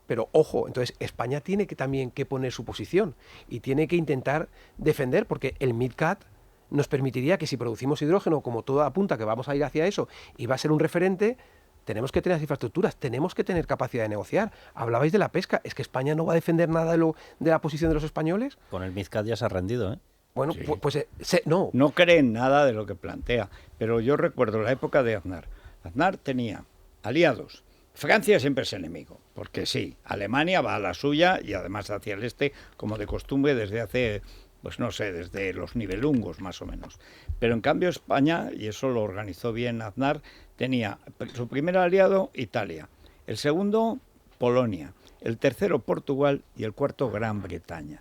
pero ojo, entonces España tiene que también que poner su posición y tiene que intentar defender, porque el MidCat nos permitiría que si producimos hidrógeno, como todo apunta que vamos a ir hacia eso, y va a ser un referente, tenemos que tener las infraestructuras, tenemos que tener capacidad de negociar. Hablabais de la pesca, ¿es que España no va a defender nada de la posición de los españoles? Con el MidCat ya se ha rendido, ¿eh? Bueno, sí. No. No creen nada de lo que plantea, pero yo recuerdo la época de Aznar. Aznar tenía aliados. Francia siempre es enemigo, porque sí, Alemania va a la suya y además hacia el este, como de costumbre desde hace, pues no sé, desde los nivelungos más o menos. Pero en cambio España, y eso lo organizó bien Aznar, tenía su primer aliado Italia, el segundo Polonia, el tercero Portugal y el cuarto Gran Bretaña.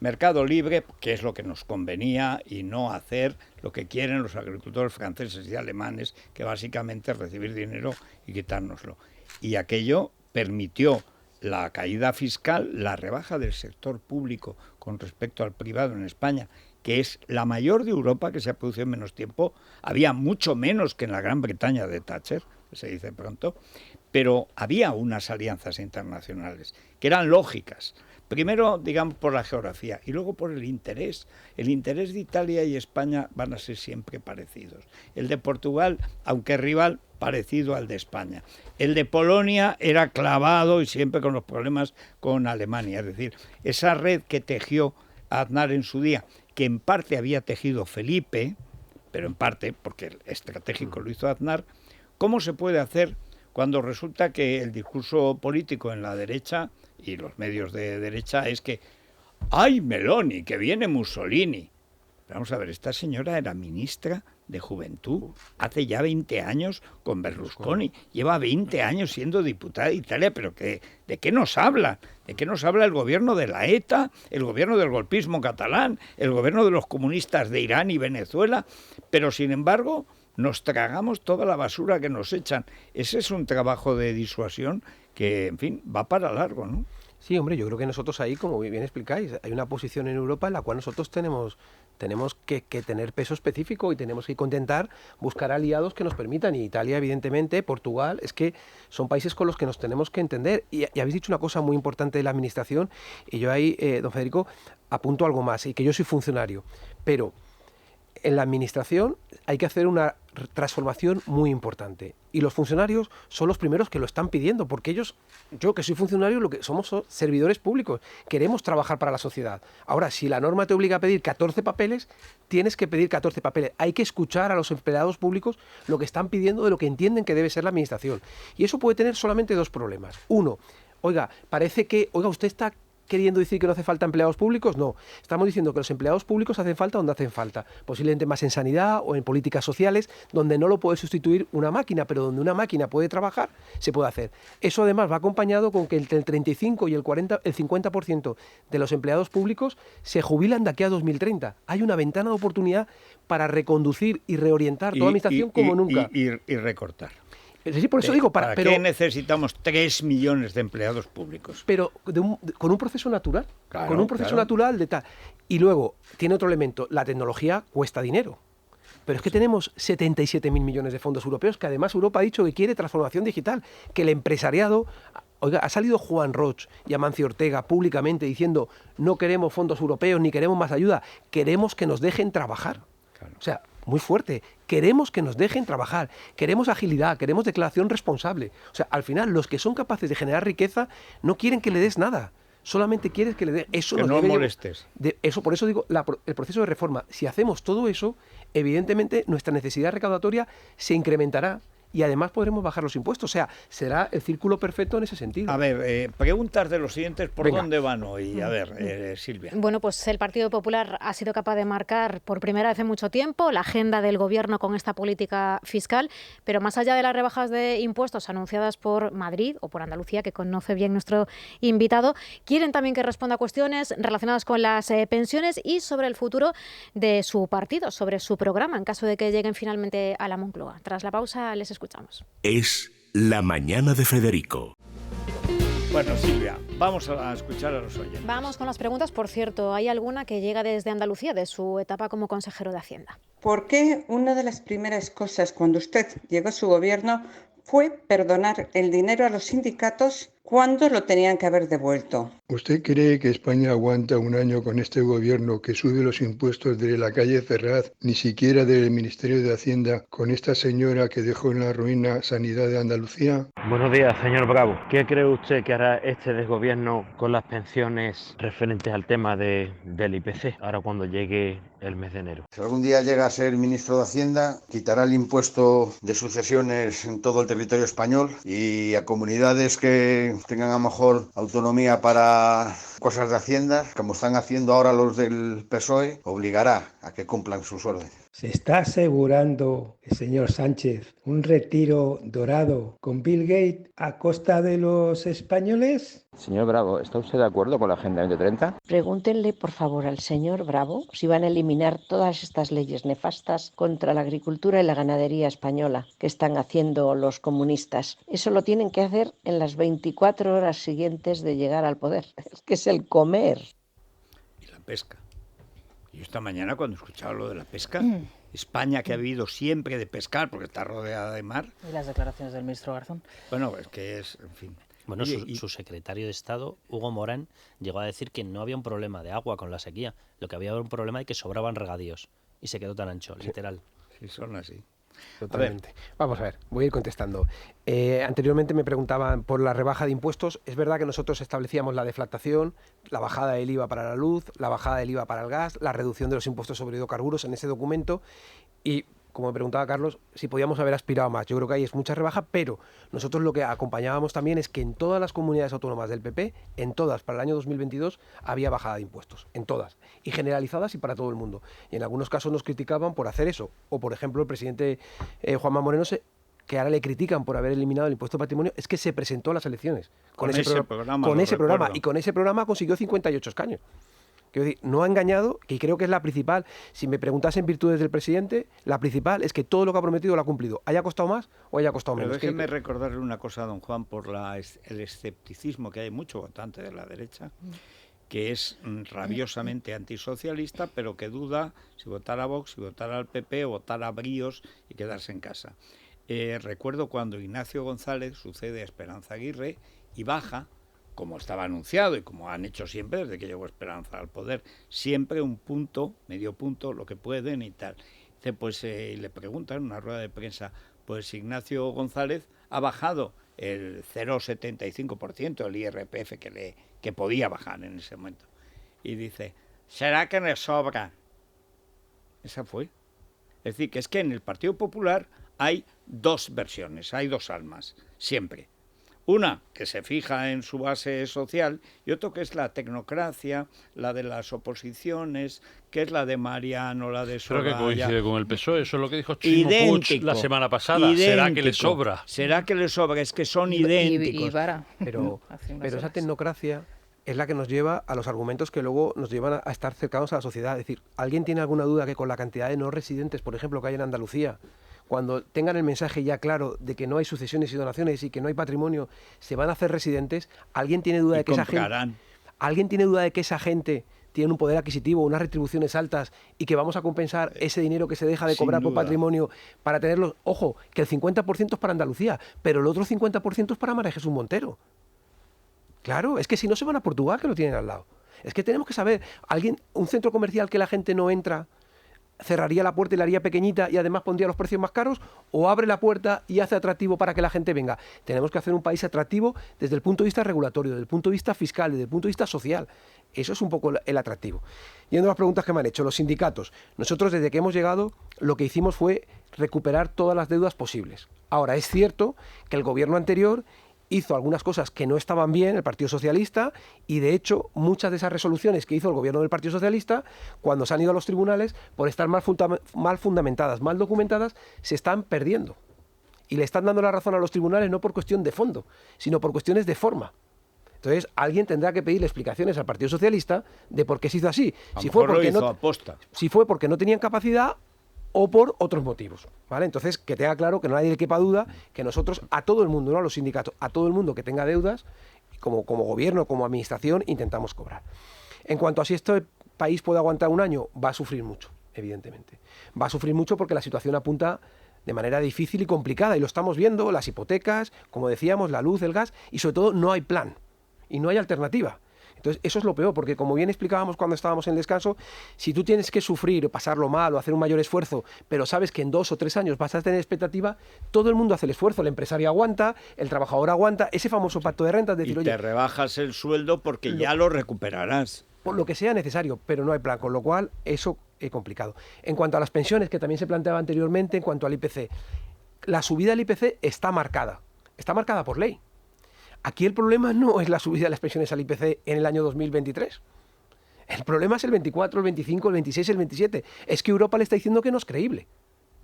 Mercado libre, que es lo que nos convenía, y no hacer lo que quieren los agricultores franceses y alemanes, que básicamente es recibir dinero y quitárnoslo. Y aquello permitió la caída fiscal, la rebaja del sector público con respecto al privado en España, que es la mayor de Europa, que se ha producido en menos tiempo. Había mucho menos que en la Gran Bretaña de Thatcher, que se dice pronto, pero había unas alianzas internacionales que eran lógicas. Primero, digamos, por la geografía y luego por el interés. El interés de Italia y España van a ser siempre parecidos. El de Portugal, aunque rival, parecido al de España. El de Polonia era clavado y siempre con los problemas con Alemania. Es decir, esa red que tejió Aznar en su día, que en parte había tejido Felipe, pero en parte, porque el estratégico lo hizo Aznar, ¿cómo se puede hacer cuando resulta que el discurso político en la derecha y los medios de derecha es que ¡ay, Meloni, que viene Mussolini! Vamos a ver, esta señora era ministra de Juventud hace ya 20 años con Berlusconi. Lleva 20 años siendo diputada de Italia, pero ¿de qué nos habla? ¿De qué nos habla el gobierno de la ETA, el gobierno del golpismo catalán, el gobierno de los comunistas de Irán y Venezuela? Pero, sin embargo, nos tragamos toda la basura que nos echan. Ese es un trabajo de disuasión que, en fin, va para largo, ¿no? Sí, hombre, yo creo que nosotros ahí, como bien explicáis, hay una posición en Europa en la cual nosotros tenemos que tener peso específico y tenemos que intentar buscar aliados que nos permitan. Y Italia, evidentemente, Portugal, es que son países con los que nos tenemos que entender. Y habéis dicho una cosa muy importante de la administración, y yo ahí, don Federico, apunto algo más, y que yo soy funcionario, pero en la administración hay que hacer una transformación muy importante. Y los funcionarios son los primeros que lo están pidiendo, porque ellos, yo que soy funcionario, lo que somos son servidores públicos. Queremos trabajar para la sociedad. Ahora, si la norma te obliga a pedir 14 papeles, tienes que pedir 14 papeles. Hay que escuchar a los empleados públicos lo que están pidiendo de lo que entienden que debe ser la administración. Y eso puede tener solamente dos problemas. Uno, usted está queriendo decir que no hace falta empleados públicos. No, estamos diciendo que los empleados públicos hacen falta donde hacen falta, posiblemente más en sanidad o en políticas sociales, donde no lo puede sustituir una máquina, pero donde una máquina puede trabajar, se puede hacer. Eso además va acompañado con que entre el 35 y el 50% de los empleados públicos se jubilan de aquí a 2030. Hay una ventana de oportunidad para reconducir y reorientar toda la administración como nunca. Y recortar. Sí, por eso digo, ¿Para qué necesitamos 3 millones de empleados públicos? Pero con un proceso natural, Claro, natural de tal. Y luego, tiene otro elemento, la tecnología cuesta dinero. Pero es que tenemos 77.000 millones de fondos europeos, que además Europa ha dicho que quiere transformación digital, que el empresariado... Oiga, ha salido Juan Roch y Amancio Ortega públicamente diciendo no queremos fondos europeos ni queremos más ayuda, queremos que nos dejen trabajar. Claro. O sea, muy fuerte. Queremos que nos dejen trabajar, queremos agilidad, queremos declaración responsable. O sea, al final, los que son capaces de generar riqueza no quieren que le des nada. Solamente quieres que le des... Eso que no molestes. Por eso digo, el proceso de reforma. Si hacemos todo eso, evidentemente nuestra necesidad recaudatoria se incrementará. Y además podremos bajar los impuestos. O sea, será el círculo perfecto en ese sentido. A ver, preguntas de los siguientes, ¿por dónde van hoy? A ver, Silvia. Bueno, pues el Partido Popular ha sido capaz de marcar por primera vez en mucho tiempo la agenda del Gobierno con esta política fiscal, pero más allá de las rebajas de impuestos anunciadas por Madrid o por Andalucía, que conoce bien nuestro invitado, quieren también que responda a cuestiones relacionadas con las pensiones y sobre el futuro de su partido, sobre su programa, en caso de que lleguen finalmente a la Moncloa. Tras la pausa, les escuchamos. Es La Mañana de Federico. Bueno, Silvia, vamos a escuchar a los oyentes. Vamos con las preguntas. Por cierto, hay alguna que llega desde Andalucía, de su etapa como consejero de Hacienda. ¿Por qué una de las primeras cosas cuando usted llegó a su gobierno fue perdonar el dinero a los sindicatos cuando lo tenían que haber devuelto? ¿Usted cree que España aguanta un año con este gobierno que sube los impuestos de la calle Ferraz, ni siquiera del Ministerio de Hacienda, con esta señora que dejó en la ruina Sanidad de Andalucía? Buenos días, señor Bravo. ¿Qué cree usted que hará este desgobierno con las pensiones referentes al tema del IPC, ahora cuando llegue el mes de enero? Si algún día llega a ser ministro de Hacienda, quitará el impuesto de sucesiones en todo el territorio español y a comunidades que tengan a lo mejor autonomía para cosas de Hacienda, como están haciendo ahora los del PSOE, obligará a que cumplan sus órdenes. ¿Se está asegurando el señor Sánchez un retiro dorado con Bill Gates a costa de los españoles? Señor Bravo, ¿está usted de acuerdo con la Agenda 2030? Pregúntenle, por favor, al señor Bravo si van a eliminar todas estas leyes nefastas contra la agricultura y la ganadería española que están haciendo los comunistas. Eso lo tienen que hacer en las 24 horas siguientes de llegar al poder, que es el comer. Y la pesca. Yo esta mañana cuando escuchaba lo de la pesca, España que ha vivido siempre de pescar porque está rodeada de mar. Y las declaraciones del ministro Garzón. Bueno, es que es, en fin. Bueno, su secretario de Estado, Hugo Morán, llegó a decir que no había un problema de agua con la sequía, lo que había era un problema de que sobraban regadíos. Y se quedó tan ancho, literal. Sí, son así. Totalmente. Vamos a ver, voy a ir contestando. Anteriormente me preguntaban por la rebaja de impuestos. Es verdad que nosotros establecíamos la deflactación, la bajada del IVA para la luz, la bajada del IVA para el gas, la reducción de los impuestos sobre hidrocarburos en ese documento y como me preguntaba Carlos, si podíamos haber aspirado más. Yo creo que ahí es mucha rebaja, pero nosotros lo que acompañábamos también es que en todas las comunidades autónomas del PP, en todas, para el año 2022, había bajada de impuestos, en todas, y generalizadas y para todo el mundo. Y en algunos casos nos criticaban por hacer eso. O, por ejemplo, el presidente Juanma Moreno, que ahora le critican por haber eliminado el impuesto de patrimonio, es que se presentó a las elecciones. Con ese programa. Y con ese programa consiguió 58 escaños. Quiero decir, no ha engañado, que creo que es la principal. Si me preguntasen virtudes del presidente, la principal es que todo lo que ha prometido lo ha cumplido. Haya costado más o haya costado menos. Pero déjeme recordarle una cosa a don Juan por el escepticismo que hay mucho votante de la derecha, que es rabiosamente antisocialista, pero que duda si votar a Vox, si votar al PP o votar a Bríos y quedarse en casa. Recuerdo cuando Ignacio González sucede a Esperanza Aguirre y baja, como estaba anunciado y como han hecho siempre desde que llegó Esperanza al poder, siempre un punto, medio punto, lo que pueden y tal. Dice, pues le preguntan en una rueda de prensa, pues Ignacio González ha bajado el 0,75%, el IRPF que podía bajar en ese momento. Y dice, ¿será que le sobra? Esa fue. Es decir, que es que en el Partido Popular hay dos versiones, hay dos almas, siempre. Una que se fija en su base social y otro que es la tecnocracia, la de las oposiciones, que es la de Mariano, la de Soraya. Creo que coincide con el PSOE, eso es lo que dijo Chimo Puig la semana pasada. Idéntico. ¿Será que le sobra? ¿Será que le sobra? Es que son idénticos. Pero esa tecnocracia es la que nos lleva a los argumentos que luego nos llevan a estar cercanos a la sociedad. Es decir, ¿alguien tiene alguna duda que con la cantidad de no residentes, por ejemplo, que hay en Andalucía, cuando tengan el mensaje ya claro de que no hay sucesiones y donaciones y que no hay patrimonio, se van a hacer residentes? ¿Alguien tiene duda de que esa gente tiene un poder adquisitivo, unas retribuciones altas y que vamos a compensar ese dinero que se deja de cobrar por patrimonio para tenerlos? Ojo, que el 50% es para Andalucía, pero el otro 50% es para María Jesús Montero. Claro, es que si no se van a Portugal, que lo tienen al lado. Es que tenemos que saber, un centro comercial que la gente no entra, cerraría la puerta y la haría pequeñita y además pondría los precios más caros, o abre la puerta y hace atractivo para que la gente venga. Tenemos que hacer un país atractivo desde el punto de vista regulatorio, desde el punto de vista fiscal, desde el punto de vista social. Eso es un poco el atractivo. Yendo a las preguntas que me han hecho, los sindicatos. Nosotros desde que hemos llegado lo que hicimos fue recuperar todas las deudas posibles. Ahora, es cierto que el gobierno anterior hizo algunas cosas que no estaban bien, el Partido Socialista, y de hecho muchas de esas resoluciones que hizo el gobierno del Partido Socialista, cuando se han ido a los tribunales, por estar mal fundamentadas, mal documentadas, se están perdiendo. Y le están dando la razón a los tribunales no por cuestión de fondo, sino por cuestiones de forma. Entonces, alguien tendrá que pedirle explicaciones al Partido Socialista de por qué se hizo así. Si fue porque no tenían capacidad o por otros motivos, ¿vale? Entonces, que tenga claro, que no nadie le quepa duda, que nosotros, a todo el mundo, no a los sindicatos, a todo el mundo que tenga deudas, como gobierno, como administración, intentamos cobrar. En cuanto a si este país puede aguantar un año, va a sufrir mucho, evidentemente. Va a sufrir mucho porque la situación apunta de manera difícil y complicada, y lo estamos viendo, las hipotecas, como decíamos, la luz, el gas, y sobre todo no hay plan, y no hay alternativa. Entonces, eso es lo peor, porque como bien explicábamos cuando estábamos en el descanso, si tú tienes que sufrir, pasarlo mal o hacer un mayor esfuerzo, pero sabes que en 2 o 3 años vas a tener expectativa, todo el mundo hace el esfuerzo, el empresario aguanta, el trabajador aguanta, ese famoso pacto de rentas, decir, y te rebajas el sueldo porque ya lo recuperarás. Por lo que sea necesario, pero no hay plan, con lo cual eso es complicado. En cuanto a las pensiones, que también se planteaba anteriormente, en cuanto al IPC, la subida del IPC está marcada por ley. Aquí el problema no es la subida de las pensiones al IPC en el año 2023. El problema es el 24, el 25, el 26, el 27. Es que Europa le está diciendo que no es creíble.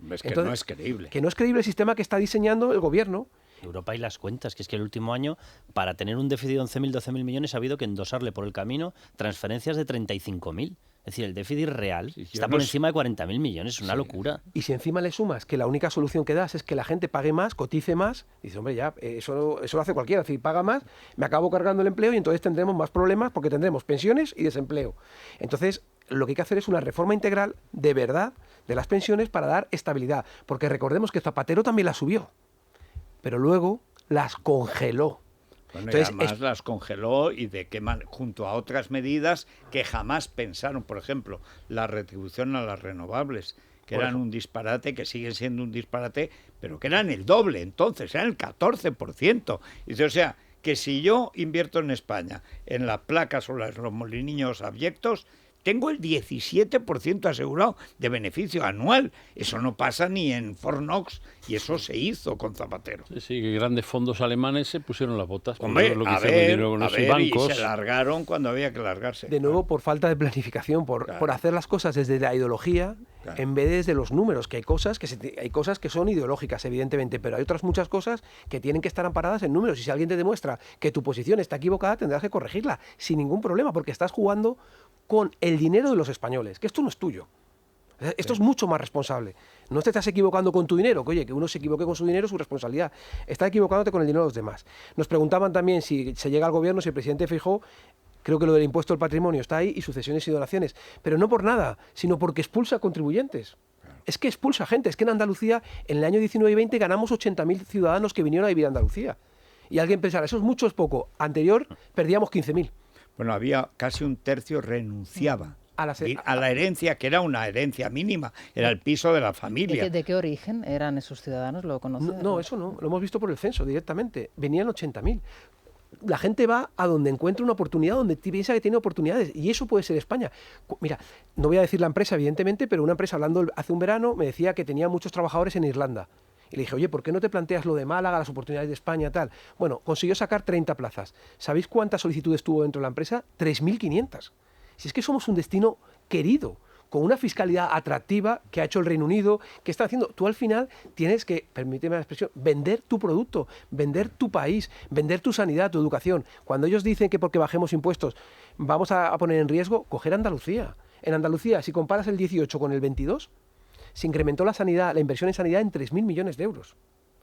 Es que no es creíble. Que no es creíble el sistema que está diseñando el gobierno. Europa y las cuentas, que es que el último año, para tener un déficit de 11.000, 12.000 millones, ha habido que endosarle por el camino transferencias de 35.000. Es decir, el déficit real está por encima de 40.000 millones, es una locura. Y si encima le sumas que la única solución que das es que la gente pague más, cotice más, dices, hombre, ya, eso lo hace cualquiera. Es decir, paga más, me acabo cargando el empleo y entonces tendremos más problemas porque tendremos pensiones y desempleo. Entonces, lo que hay que hacer es una reforma integral de verdad de las pensiones para dar estabilidad. Porque recordemos que Zapatero también las subió, pero luego las congeló. Bueno, entonces, y además las congeló y junto a otras medidas que jamás pensaron, por ejemplo, la retribución a las renovables, que eran un disparate, que siguen siendo un disparate, pero que eran el doble, entonces, eran el 14%. Dice, o sea, que si yo invierto en España en las placas o los molinillos abyectos, tengo el 17% asegurado de beneficio anual. Eso no pasa ni en Fornox, y eso se hizo con Zapatero. Sí, que grandes fondos alemanes se pusieron las botas. Hombre, lo que a hicieron ver, dinero con los bancos. y se largaron cuando había que largarse. De nuevo, por falta de planificación, por hacer las cosas desde la ideología en vez de desde los números, que hay cosas que son ideológicas, evidentemente, pero hay otras muchas cosas que tienen que estar amparadas en números, y si alguien te demuestra que tu posición está equivocada, tendrás que corregirla sin ningún problema, porque estás jugando con el dinero de los españoles, que esto no es tuyo. Esto es mucho más responsable. No te estás equivocando con tu dinero, que oye, que uno se equivoque con su dinero es su responsabilidad. Estás equivocándote con el dinero de los demás. Nos preguntaban también si se llega al gobierno, si el presidente Feijóo, creo que lo del impuesto al patrimonio está ahí, y sucesiones y donaciones, pero no por nada, sino porque expulsa contribuyentes. Es que expulsa gente. Es que en Andalucía, en el año 19 y 20, ganamos 80.000 ciudadanos que vinieron a vivir a Andalucía. Y alguien pensará, eso es mucho o es poco. Anterior, perdíamos 15.000. Bueno, había casi un tercio renunciaba a la herencia, que era una herencia mínima, era el piso de la familia. ¿De qué origen eran esos ciudadanos? ¿Lo conocen? No, eso no. Lo hemos visto por el censo directamente. Venían 80.000. La gente va a donde encuentra una oportunidad, donde piensa que tiene oportunidades, y eso puede ser España. Mira, no voy a decir la empresa, evidentemente, pero una empresa, hablando hace un verano, me decía que tenía muchos trabajadores en Irlanda. Y le dije, oye, ¿por qué no te planteas lo de Málaga, las oportunidades de España, tal? Bueno, consiguió sacar 30 plazas. ¿Sabéis cuántas solicitudes tuvo dentro de la empresa? 3.500. Si es que somos un destino querido, con una fiscalidad atractiva que ha hecho el Reino Unido, que está haciendo. Tú al final tienes que, permíteme la expresión, vender tu producto, vender tu país, vender tu sanidad, tu educación. Cuando ellos dicen que porque bajemos impuestos vamos a poner en riesgo, coger Andalucía. En Andalucía, si comparas el 18 con el 22, se incrementó la sanidad, la inversión en sanidad en 3.000 millones de euros.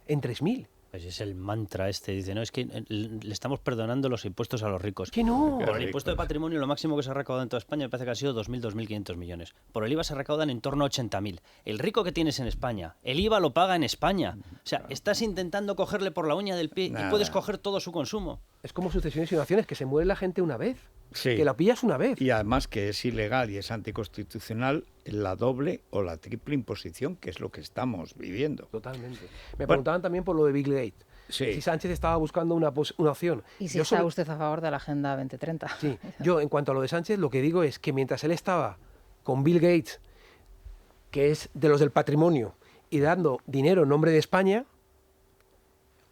En 3.000. Pues es el mantra este, dice, no, es que le estamos perdonando los impuestos a los ricos. ¡Que no! Por el impuesto de patrimonio, lo máximo que se ha recaudado en toda España me parece que ha sido 2.500 millones. Por el IVA se recaudan en torno a 80.000. El rico que tienes en España, el IVA lo paga en España. O sea, estás intentando cogerle por la uña del pie y puedes coger todo su consumo. Es como sucesiones y donaciones, que se muere la gente una vez. Sí. Que la pillas una vez. Y además que es ilegal y es anticonstitucional la doble o la triple imposición, que es lo que estamos viviendo. Totalmente. Me preguntaban también por lo de Bill Gates. Sí. Si Sánchez estaba buscando una opción. ¿Y si está usted a favor de la Agenda 2030? Sí. Yo, en cuanto a lo de Sánchez, lo que digo es que mientras él estaba con Bill Gates, que es de los del patrimonio, y dando dinero en nombre de España,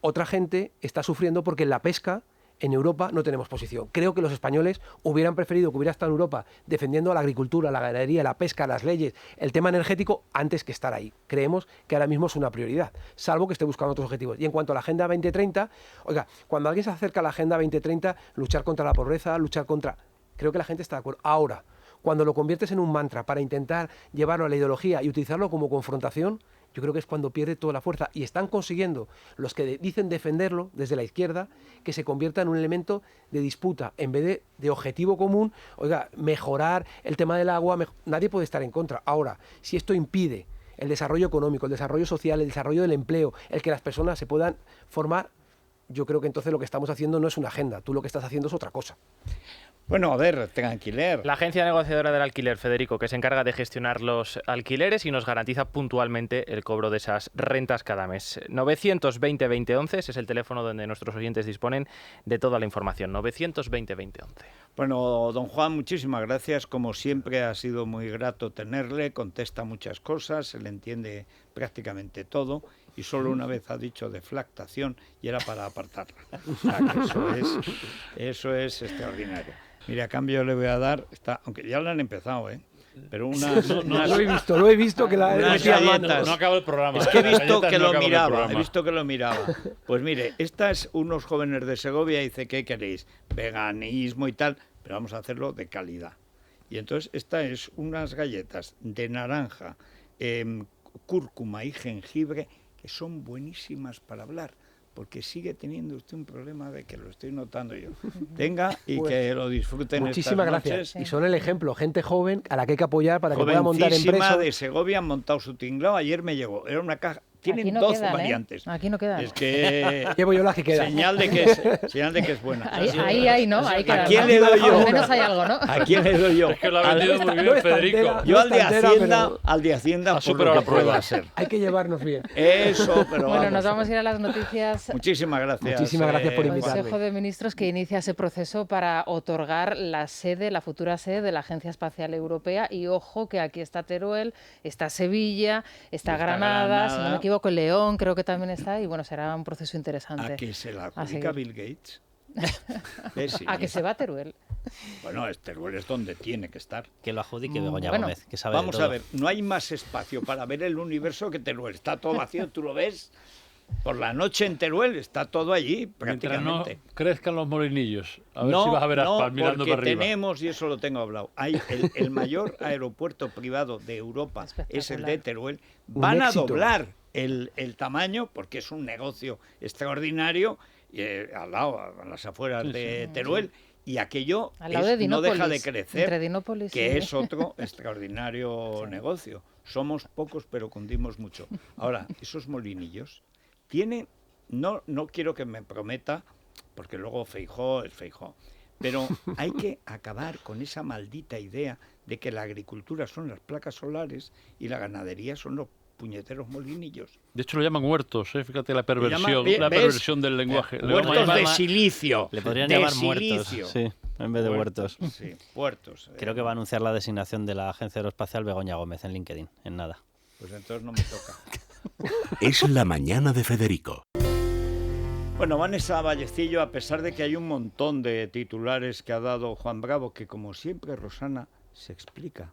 otra gente está sufriendo porque en la pesca en Europa no tenemos posición. Creo que los españoles hubieran preferido que hubiera estado en Europa defendiendo a la agricultura, la ganadería, la pesca, las leyes, el tema energético, antes que estar ahí. Creemos que ahora mismo es una prioridad, salvo que esté buscando otros objetivos. Y en cuanto a la Agenda 2030, oiga, cuando alguien se acerca a la Agenda 2030, luchar contra la pobreza, luchar contra... Creo que la gente está de acuerdo. Ahora, cuando lo conviertes en un mantra para intentar llevarlo a la ideología y utilizarlo como confrontación, yo creo que es cuando pierde toda la fuerza. Y están consiguiendo los que dicen defenderlo desde la izquierda que se convierta en un elemento de disputa en vez de objetivo común. Oiga, mejorar el tema del agua, nadie puede estar en contra. Ahora, si esto impide el desarrollo económico, el desarrollo social, el desarrollo del empleo, el que las personas se puedan formar, yo creo que entonces lo que estamos haciendo no es una agenda. Tú lo que estás haciendo es otra cosa. Bueno, a ver, alquiler. La agencia negociadora del alquiler, Federico, que se encarga de gestionar los alquileres y nos garantiza puntualmente el cobro de esas rentas cada mes. 920-2011 es el teléfono donde nuestros oyentes disponen de toda la información. 920-2011. Bueno, don Juan, muchísimas gracias. Como siempre, ha sido muy grato tenerle. Contesta muchas cosas, se le entiende prácticamente todo. Y solo una vez ha dicho deflactación y era para apartarla. O sea, que eso es extraordinario. Mire, a cambio le voy a dar, aunque ya lo han empezado, pero lo he visto que la galletas. No acaba el programa. Es que he visto que lo miraba, Pues mire, estas unos jóvenes de Segovia dice, ¿qué queréis? Veganismo y tal, pero vamos a hacerlo de calidad. Y entonces esta es unas galletas de naranja, cúrcuma y jengibre que son buenísimas para hablar. Porque sigue teniendo usted un problema de que lo estoy notando yo. Venga y pues, que lo disfruten. Muchísimas gracias. Y son el ejemplo, gente joven a la que hay que apoyar para que pueda montar empresas. De Segovia han montado su tinglao. Ayer me llegó, era una caja Tienen Aquí no 12 quedan, variantes. Aquí no quedan. Es que llevo yo las que quedan. Señal de que es buena. Ahí, ¿no? Ahí quedan, ¿A quién ¿no? le doy yo? Al menos hay algo, ¿no? ¿A quién le doy yo? Es que lo ha vendido muy bien, Federico. Yo al de Hacienda, por lo que pueda ser. Hay que llevarnos bien. Eso, pero bueno, nos vamos a ir a las noticias. Muchísimas gracias. Muchísimas gracias por invitarme. El Consejo de Ministros que inicia ese proceso para otorgar la futura sede de la Agencia Espacial Europea. Y ojo que aquí está Teruel, está Sevilla, está Granada, si no me equivoco, León creo que también está. Y bueno, será un proceso interesante. ¿A qué se la adjudica Bill Gates? ¿A que se va Teruel? Bueno, Teruel es donde tiene que estar. Que lo adjudique Begoña Gómez, que sabe vamos de todo. a ver, no hay más espacio para ver el universo que Teruel. Está todo vacío, tú lo ves. Por la noche en Teruel está todo allí, prácticamente. Mientras no crezcan los molinillos. A ver si vas a ver aspas mirando para arriba. Tenemos, y eso lo tengo hablado, hay el mayor aeropuerto privado de Europa, es el de Teruel. Van a doblar el tamaño, porque es un negocio extraordinario, al lado, a las afueras de Teruel. Y aquello no deja de crecer, que es otro extraordinario negocio. Somos pocos, pero cundimos mucho. Ahora, esos molinillos tienen, no quiero que me prometa, porque luego Feijóo es Feijóo, pero hay que acabar con esa maldita idea de que la agricultura son las placas solares y la ganadería son los puñeteros molinillos. De hecho lo llaman huertos, fíjate la perversión del lenguaje. Huertos de silicio. Le podrían llamar muertos, sí, en vez de huertos. Sí, huertos. Creo que va a anunciar la designación de la Agencia Aeroespacial Begoña Gómez en LinkedIn, en nada. Pues entonces no me toca. Es la mañana de Federico. Bueno, Vanessa Vallecillo, a pesar de que hay un montón de titulares que ha dado Juan Bravo, que como siempre, Rosana, se explica.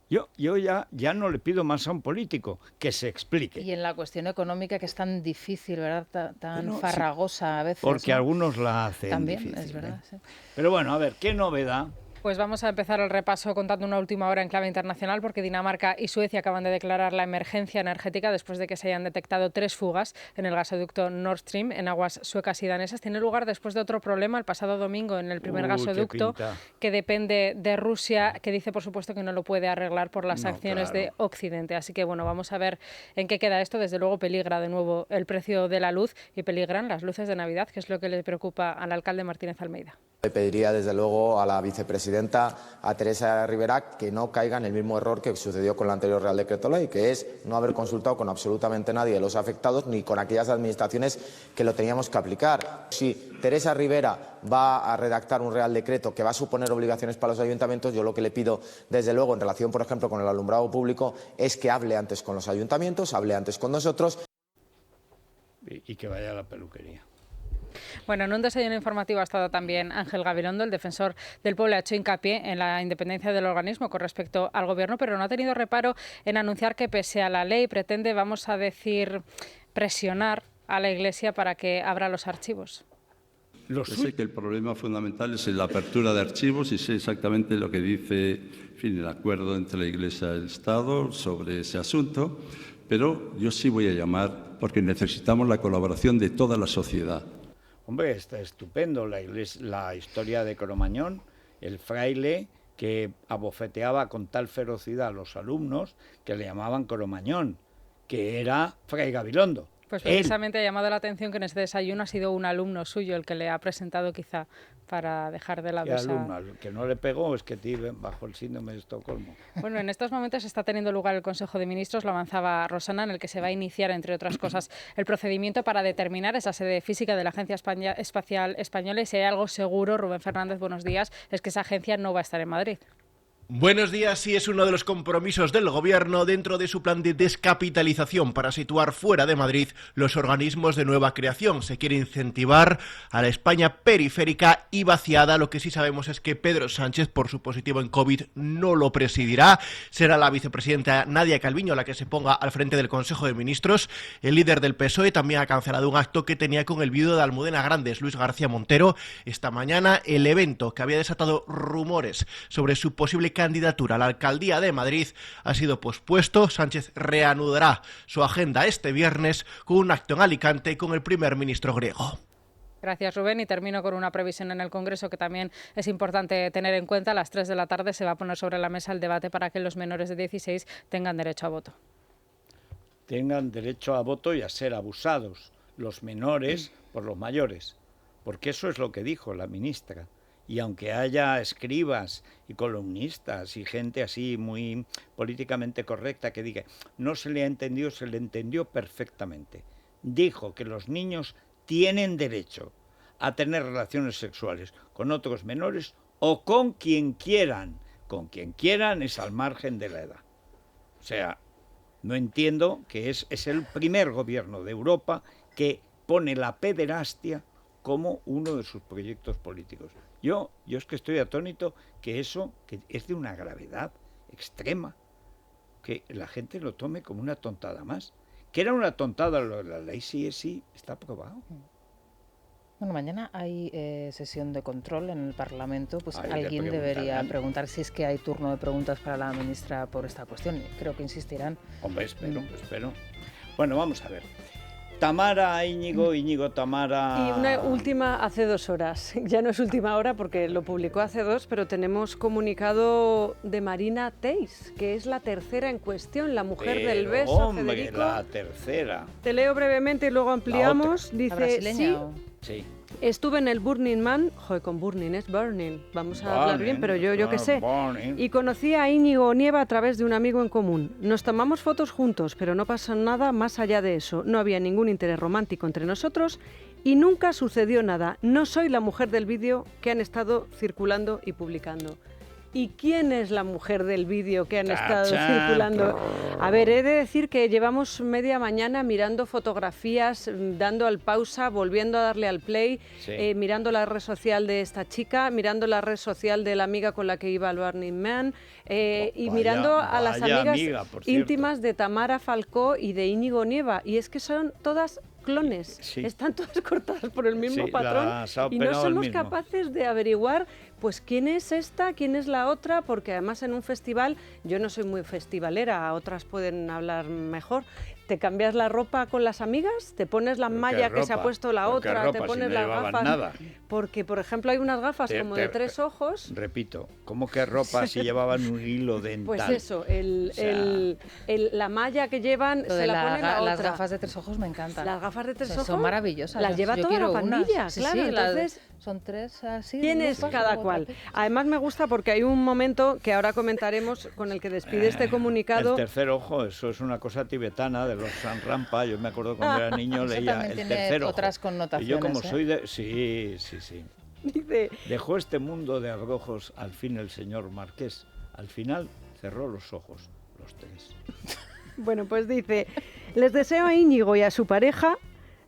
Yo ya no le pido más a un político, que se explique. Y en la cuestión económica, que es tan difícil, ¿verdad? Tan farragosa a veces. Porque ¿no? Algunos la hacen también, difícil. Es verdad. Sí. Pero bueno, a ver, ¿qué novedad? Pues vamos a empezar el repaso contando una última hora en clave internacional, porque Dinamarca y Suecia acaban de declarar la emergencia energética después de que se hayan detectado 3 fugas en el gasoducto Nord Stream en aguas suecas y danesas. Tiene lugar después de otro problema el pasado domingo en el primer gasoducto que depende de Rusia, que dice por supuesto que no lo puede arreglar por las acciones de Occidente. Así que bueno, vamos a ver en qué queda esto. Desde luego peligra de nuevo el precio de la luz y peligran las luces de Navidad, que es lo que le preocupa al alcalde Martínez Almeida. Le pediría desde luego a la vicepresidenta, a Teresa Rivera, que no caiga en el mismo error que sucedió con el anterior Real Decreto Ley, que es no haber consultado con absolutamente nadie de los afectados ni con aquellas administraciones que lo teníamos que aplicar. Si Teresa Rivera va a redactar un Real Decreto que va a suponer obligaciones para los ayuntamientos, yo lo que le pido desde luego en relación, por ejemplo, con el alumbrado público, es que hable antes con los ayuntamientos, hable antes con nosotros. Y que vaya a la peluquería. Bueno, en un desayuno informativo ha estado también Ángel Gabilondo, el defensor del pueblo, ha hecho hincapié en la independencia del organismo con respecto al gobierno, pero no ha tenido reparo en anunciar que pese a la ley pretende, vamos a decir, presionar a la Iglesia para que abra los archivos. Yo sé que el problema fundamental es la apertura de archivos y sé exactamente lo que dice, en fin, el acuerdo entre la Iglesia y el Estado sobre ese asunto, pero yo sí voy a llamar porque necesitamos la colaboración de toda la sociedad. Hombre, está estupendo la historia de Cromañón, el fraile que abofeteaba con tal ferocidad a los alumnos que le llamaban Cromañón, que era Fray Gabilondo. Pues precisamente ha llamado la atención que en este desayuno ha sido un alumno suyo el que le ha presentado quizá para dejar de lado esa... alumno, el que no le pegó es que tiene bajo el síndrome de Estocolmo. Bueno, en estos momentos está teniendo lugar el Consejo de Ministros, lo avanzaba Rosana, en el que se va a iniciar, entre otras cosas, el procedimiento para determinar esa sede física de la Agencia Espacial Española. Y si hay algo seguro, Rubén Fernández, buenos días, es que esa agencia no va a estar en Madrid. Buenos días, sí es uno de los compromisos del Gobierno dentro de su plan de descapitalización para situar fuera de Madrid los organismos de nueva creación. Se quiere incentivar a la España periférica y vaciada. Lo que sí sabemos es que Pedro Sánchez, por su positivo en COVID, no lo presidirá. Será la vicepresidenta Nadia Calviño la que se ponga al frente del Consejo de Ministros. El líder del PSOE también ha cancelado un acto que tenía con el viudo de Almudena Grandes, Luis García Montero. Esta mañana el evento que había desatado rumores sobre su posible candidatura a la alcaldía de Madrid ha sido pospuesto. Sánchez reanudará su agenda este viernes con un acto en Alicante con el primer ministro griego. Gracias, Rubén. Y termino con una previsión en el Congreso que también es importante tener en cuenta. A las 3 de la tarde se va a poner sobre la mesa el debate para que los menores de 16 tengan derecho a voto. tengan derecho a voto y a ser abusados, los menores por los mayores, porque eso es lo que dijo la ministra. Y aunque haya escribas y columnistas y gente así muy políticamente correcta que diga, no se le ha entendido, se le entendió perfectamente. Dijo que los niños tienen derecho a tener relaciones sexuales con otros menores o con quien quieran. Con quien quieran es al margen de la edad. O sea, no entiendo que es el primer gobierno de Europa que pone la pederastia como uno de sus proyectos políticos. Yo es que estoy atónito que eso que es de una gravedad extrema, que la gente lo tome como una tontada más. Que era una tontada lo de la ley, sí, está aprobado. Bueno, mañana hay sesión de control en el Parlamento, pues Ahí alguien debería preguntar si es que hay turno de preguntas para la ministra por esta cuestión. Creo que insistirán. Hombre, espero. Bueno, vamos a ver. Tamara, Íñigo, Tamara... Y una última hace 2 horas. Ya no es última hora porque lo publicó hace 2, pero tenemos comunicado de Marina Teis, que es la tercera en cuestión, la mujer del beso, hombre, Federico. la tercera. Te leo brevemente y luego ampliamos. Dice, sí. Estuve en el Burning Man, con Burning es Burning, vamos a hablar bien, pero yo qué sé. Y conocí a Íñigo Nieva a través de un amigo en común. Nos tomamos fotos juntos, pero no pasó nada más allá de eso. No había ningún interés romántico entre nosotros y nunca sucedió nada. No soy la mujer del vídeo que han estado circulando y publicando. ¿Y quién es la mujer del vídeo que han estado circulando? A ver, he de decir que llevamos media mañana mirando fotografías, dando al pausa, volviendo a darle al play, mirando la red social de esta chica, mirando la red social de la amiga con la que iba al Burning Man y mirando a las amigas íntimas de Tamara Falcó y de Íñigo Nieva. Y es que son todas clones, están todas cortadas por el mismo patrón y no somos capaces de averiguar pues quién es esta, quién es la otra, porque además en un festival, yo no soy muy festivalera, otras pueden hablar mejor, te cambias la ropa con las amigas, te pones la malla que se ha puesto la otra, te pones las gafas, porque por ejemplo hay unas gafas como de 3 ojos. Repito, ¿cómo que ropa si llevaban un hilo dental? Pues eso, la malla que llevan se la pone la otra. Las gafas de 3 ojos me encantan. Las gafas de 3 ojos son maravillosas. Las lleva toda la pandilla, claro. Entonces, son 3 así. ¿Quién es cada cual? Además me gusta porque hay un momento que ahora comentaremos con el que despide este comunicado. El tercer ojo, eso es una cosa tibetana de los San Rampa. Yo me acuerdo cuando era niño leía el tercer ojo. Otras connotaciones. Y yo como soy de... Sí. Dice... Dejó este mundo de abrojos al fin el señor Marqués. Al final cerró los ojos, los 3. Bueno, pues dice, les deseo a Íñigo y a su pareja,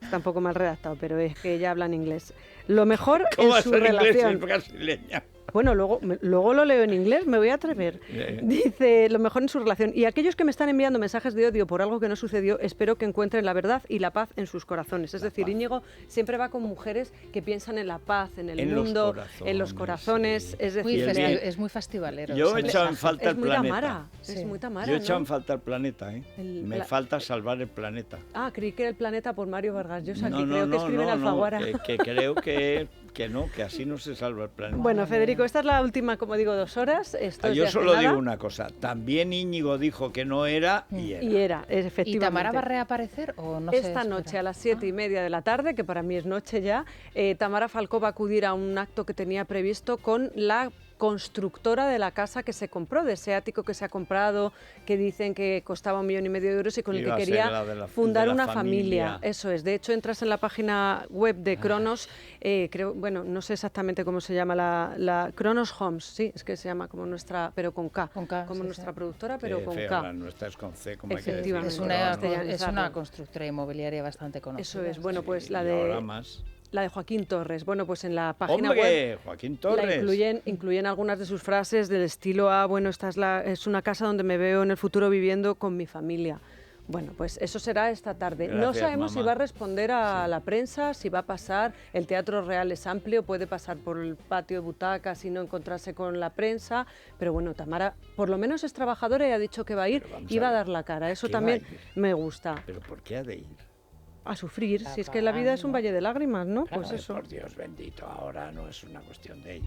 está un poco mal redactado, pero es que ya hablan inglés, lo mejor en su relación. Es brasileña. Bueno, luego lo leo en inglés, me voy a atrever. Dice, lo mejor en su relación. Y aquellos que me están enviando mensajes de odio por algo que no sucedió, espero que encuentren la verdad y la paz en sus corazones. Es decir, Íñigo siempre va con mujeres que piensan en la paz, en el mundo, en los corazones. Es decir, es muy festivalero. Yo he echado en falta el planeta. Es muy Tamara, Yo he echado en falta el planeta, me falta salvar el planeta. Ah, creí que era el planeta por Mario Vargas Llosa, que creo que escribe en Alfaguara. Que creo que así no se salva el planeta. Bueno, Federico, esta es la última, como digo, 2 horas. Yo solo digo una cosa. También Íñigo dijo que no era y era. Y era, efectivamente. ¿Y Tamara va a reaparecer o no? Esta noche a las 7:30 de la tarde, que para mí es noche ya, Tamara Falcó va a acudir a un acto que tenía previsto con la constructora de la casa que se compró, de ese ático que se ha comprado, que dicen que costaba 1,5 millones de euros y con el que quería fundar una familia. Eso es. De hecho, entras en la página web de Cronos, creo, bueno, no sé exactamente cómo se llama la Cronos Homes, sí, es que se llama como nuestra, pero con K, como nuestra productora, pero con K. La nuestra es con C, como hay que decir. Es una constructora inmobiliaria bastante conocida. Eso es. Bueno, pues la de Joaquín Torres. Bueno, pues en la página web Joaquín Torres. Incluyen algunas de sus frases del estilo bueno, esta es una casa donde me veo en el futuro viviendo con mi familia. Bueno, pues eso será esta tarde. Gracias, no sabemos mamá. si va a responder a la prensa, si va a pasar. El Teatro Real es amplio, puede pasar por el patio de butacas y no encontrarse con la prensa. Pero bueno, Tamara por lo menos es trabajadora y ha dicho que va a ir y va a dar la cara. Eso también me gusta. ¿Pero por qué ha de ir? A sufrir, si es que la vida es un valle de lágrimas, ¿no? Pues eso. Por Dios bendito, ahora no es una cuestión de ir.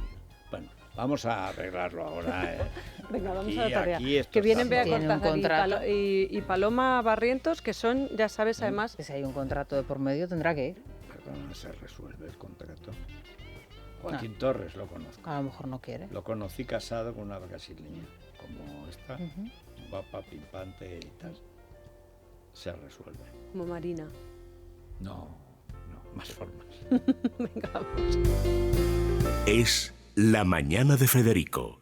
Bueno, vamos a arreglarlo ahora. Venga, vamos Aquí- a la tarea. aquí esto Que vienen está Bea todo. Cortázar un contrato. y Paloma Barrientos, que son, ya sabes, además... Si hay un contrato de por medio, tendrá que ir. Perdona, se resuelve el contrato. Joaquín Torres lo conozco. A lo mejor no quiere. Lo conocí casado con una brasileña, como esta, Ujú. guapa, pimpante y tal. Se resuelve. Como Marina. No, más formas. Venga, vamos. Es La mañana de Federico.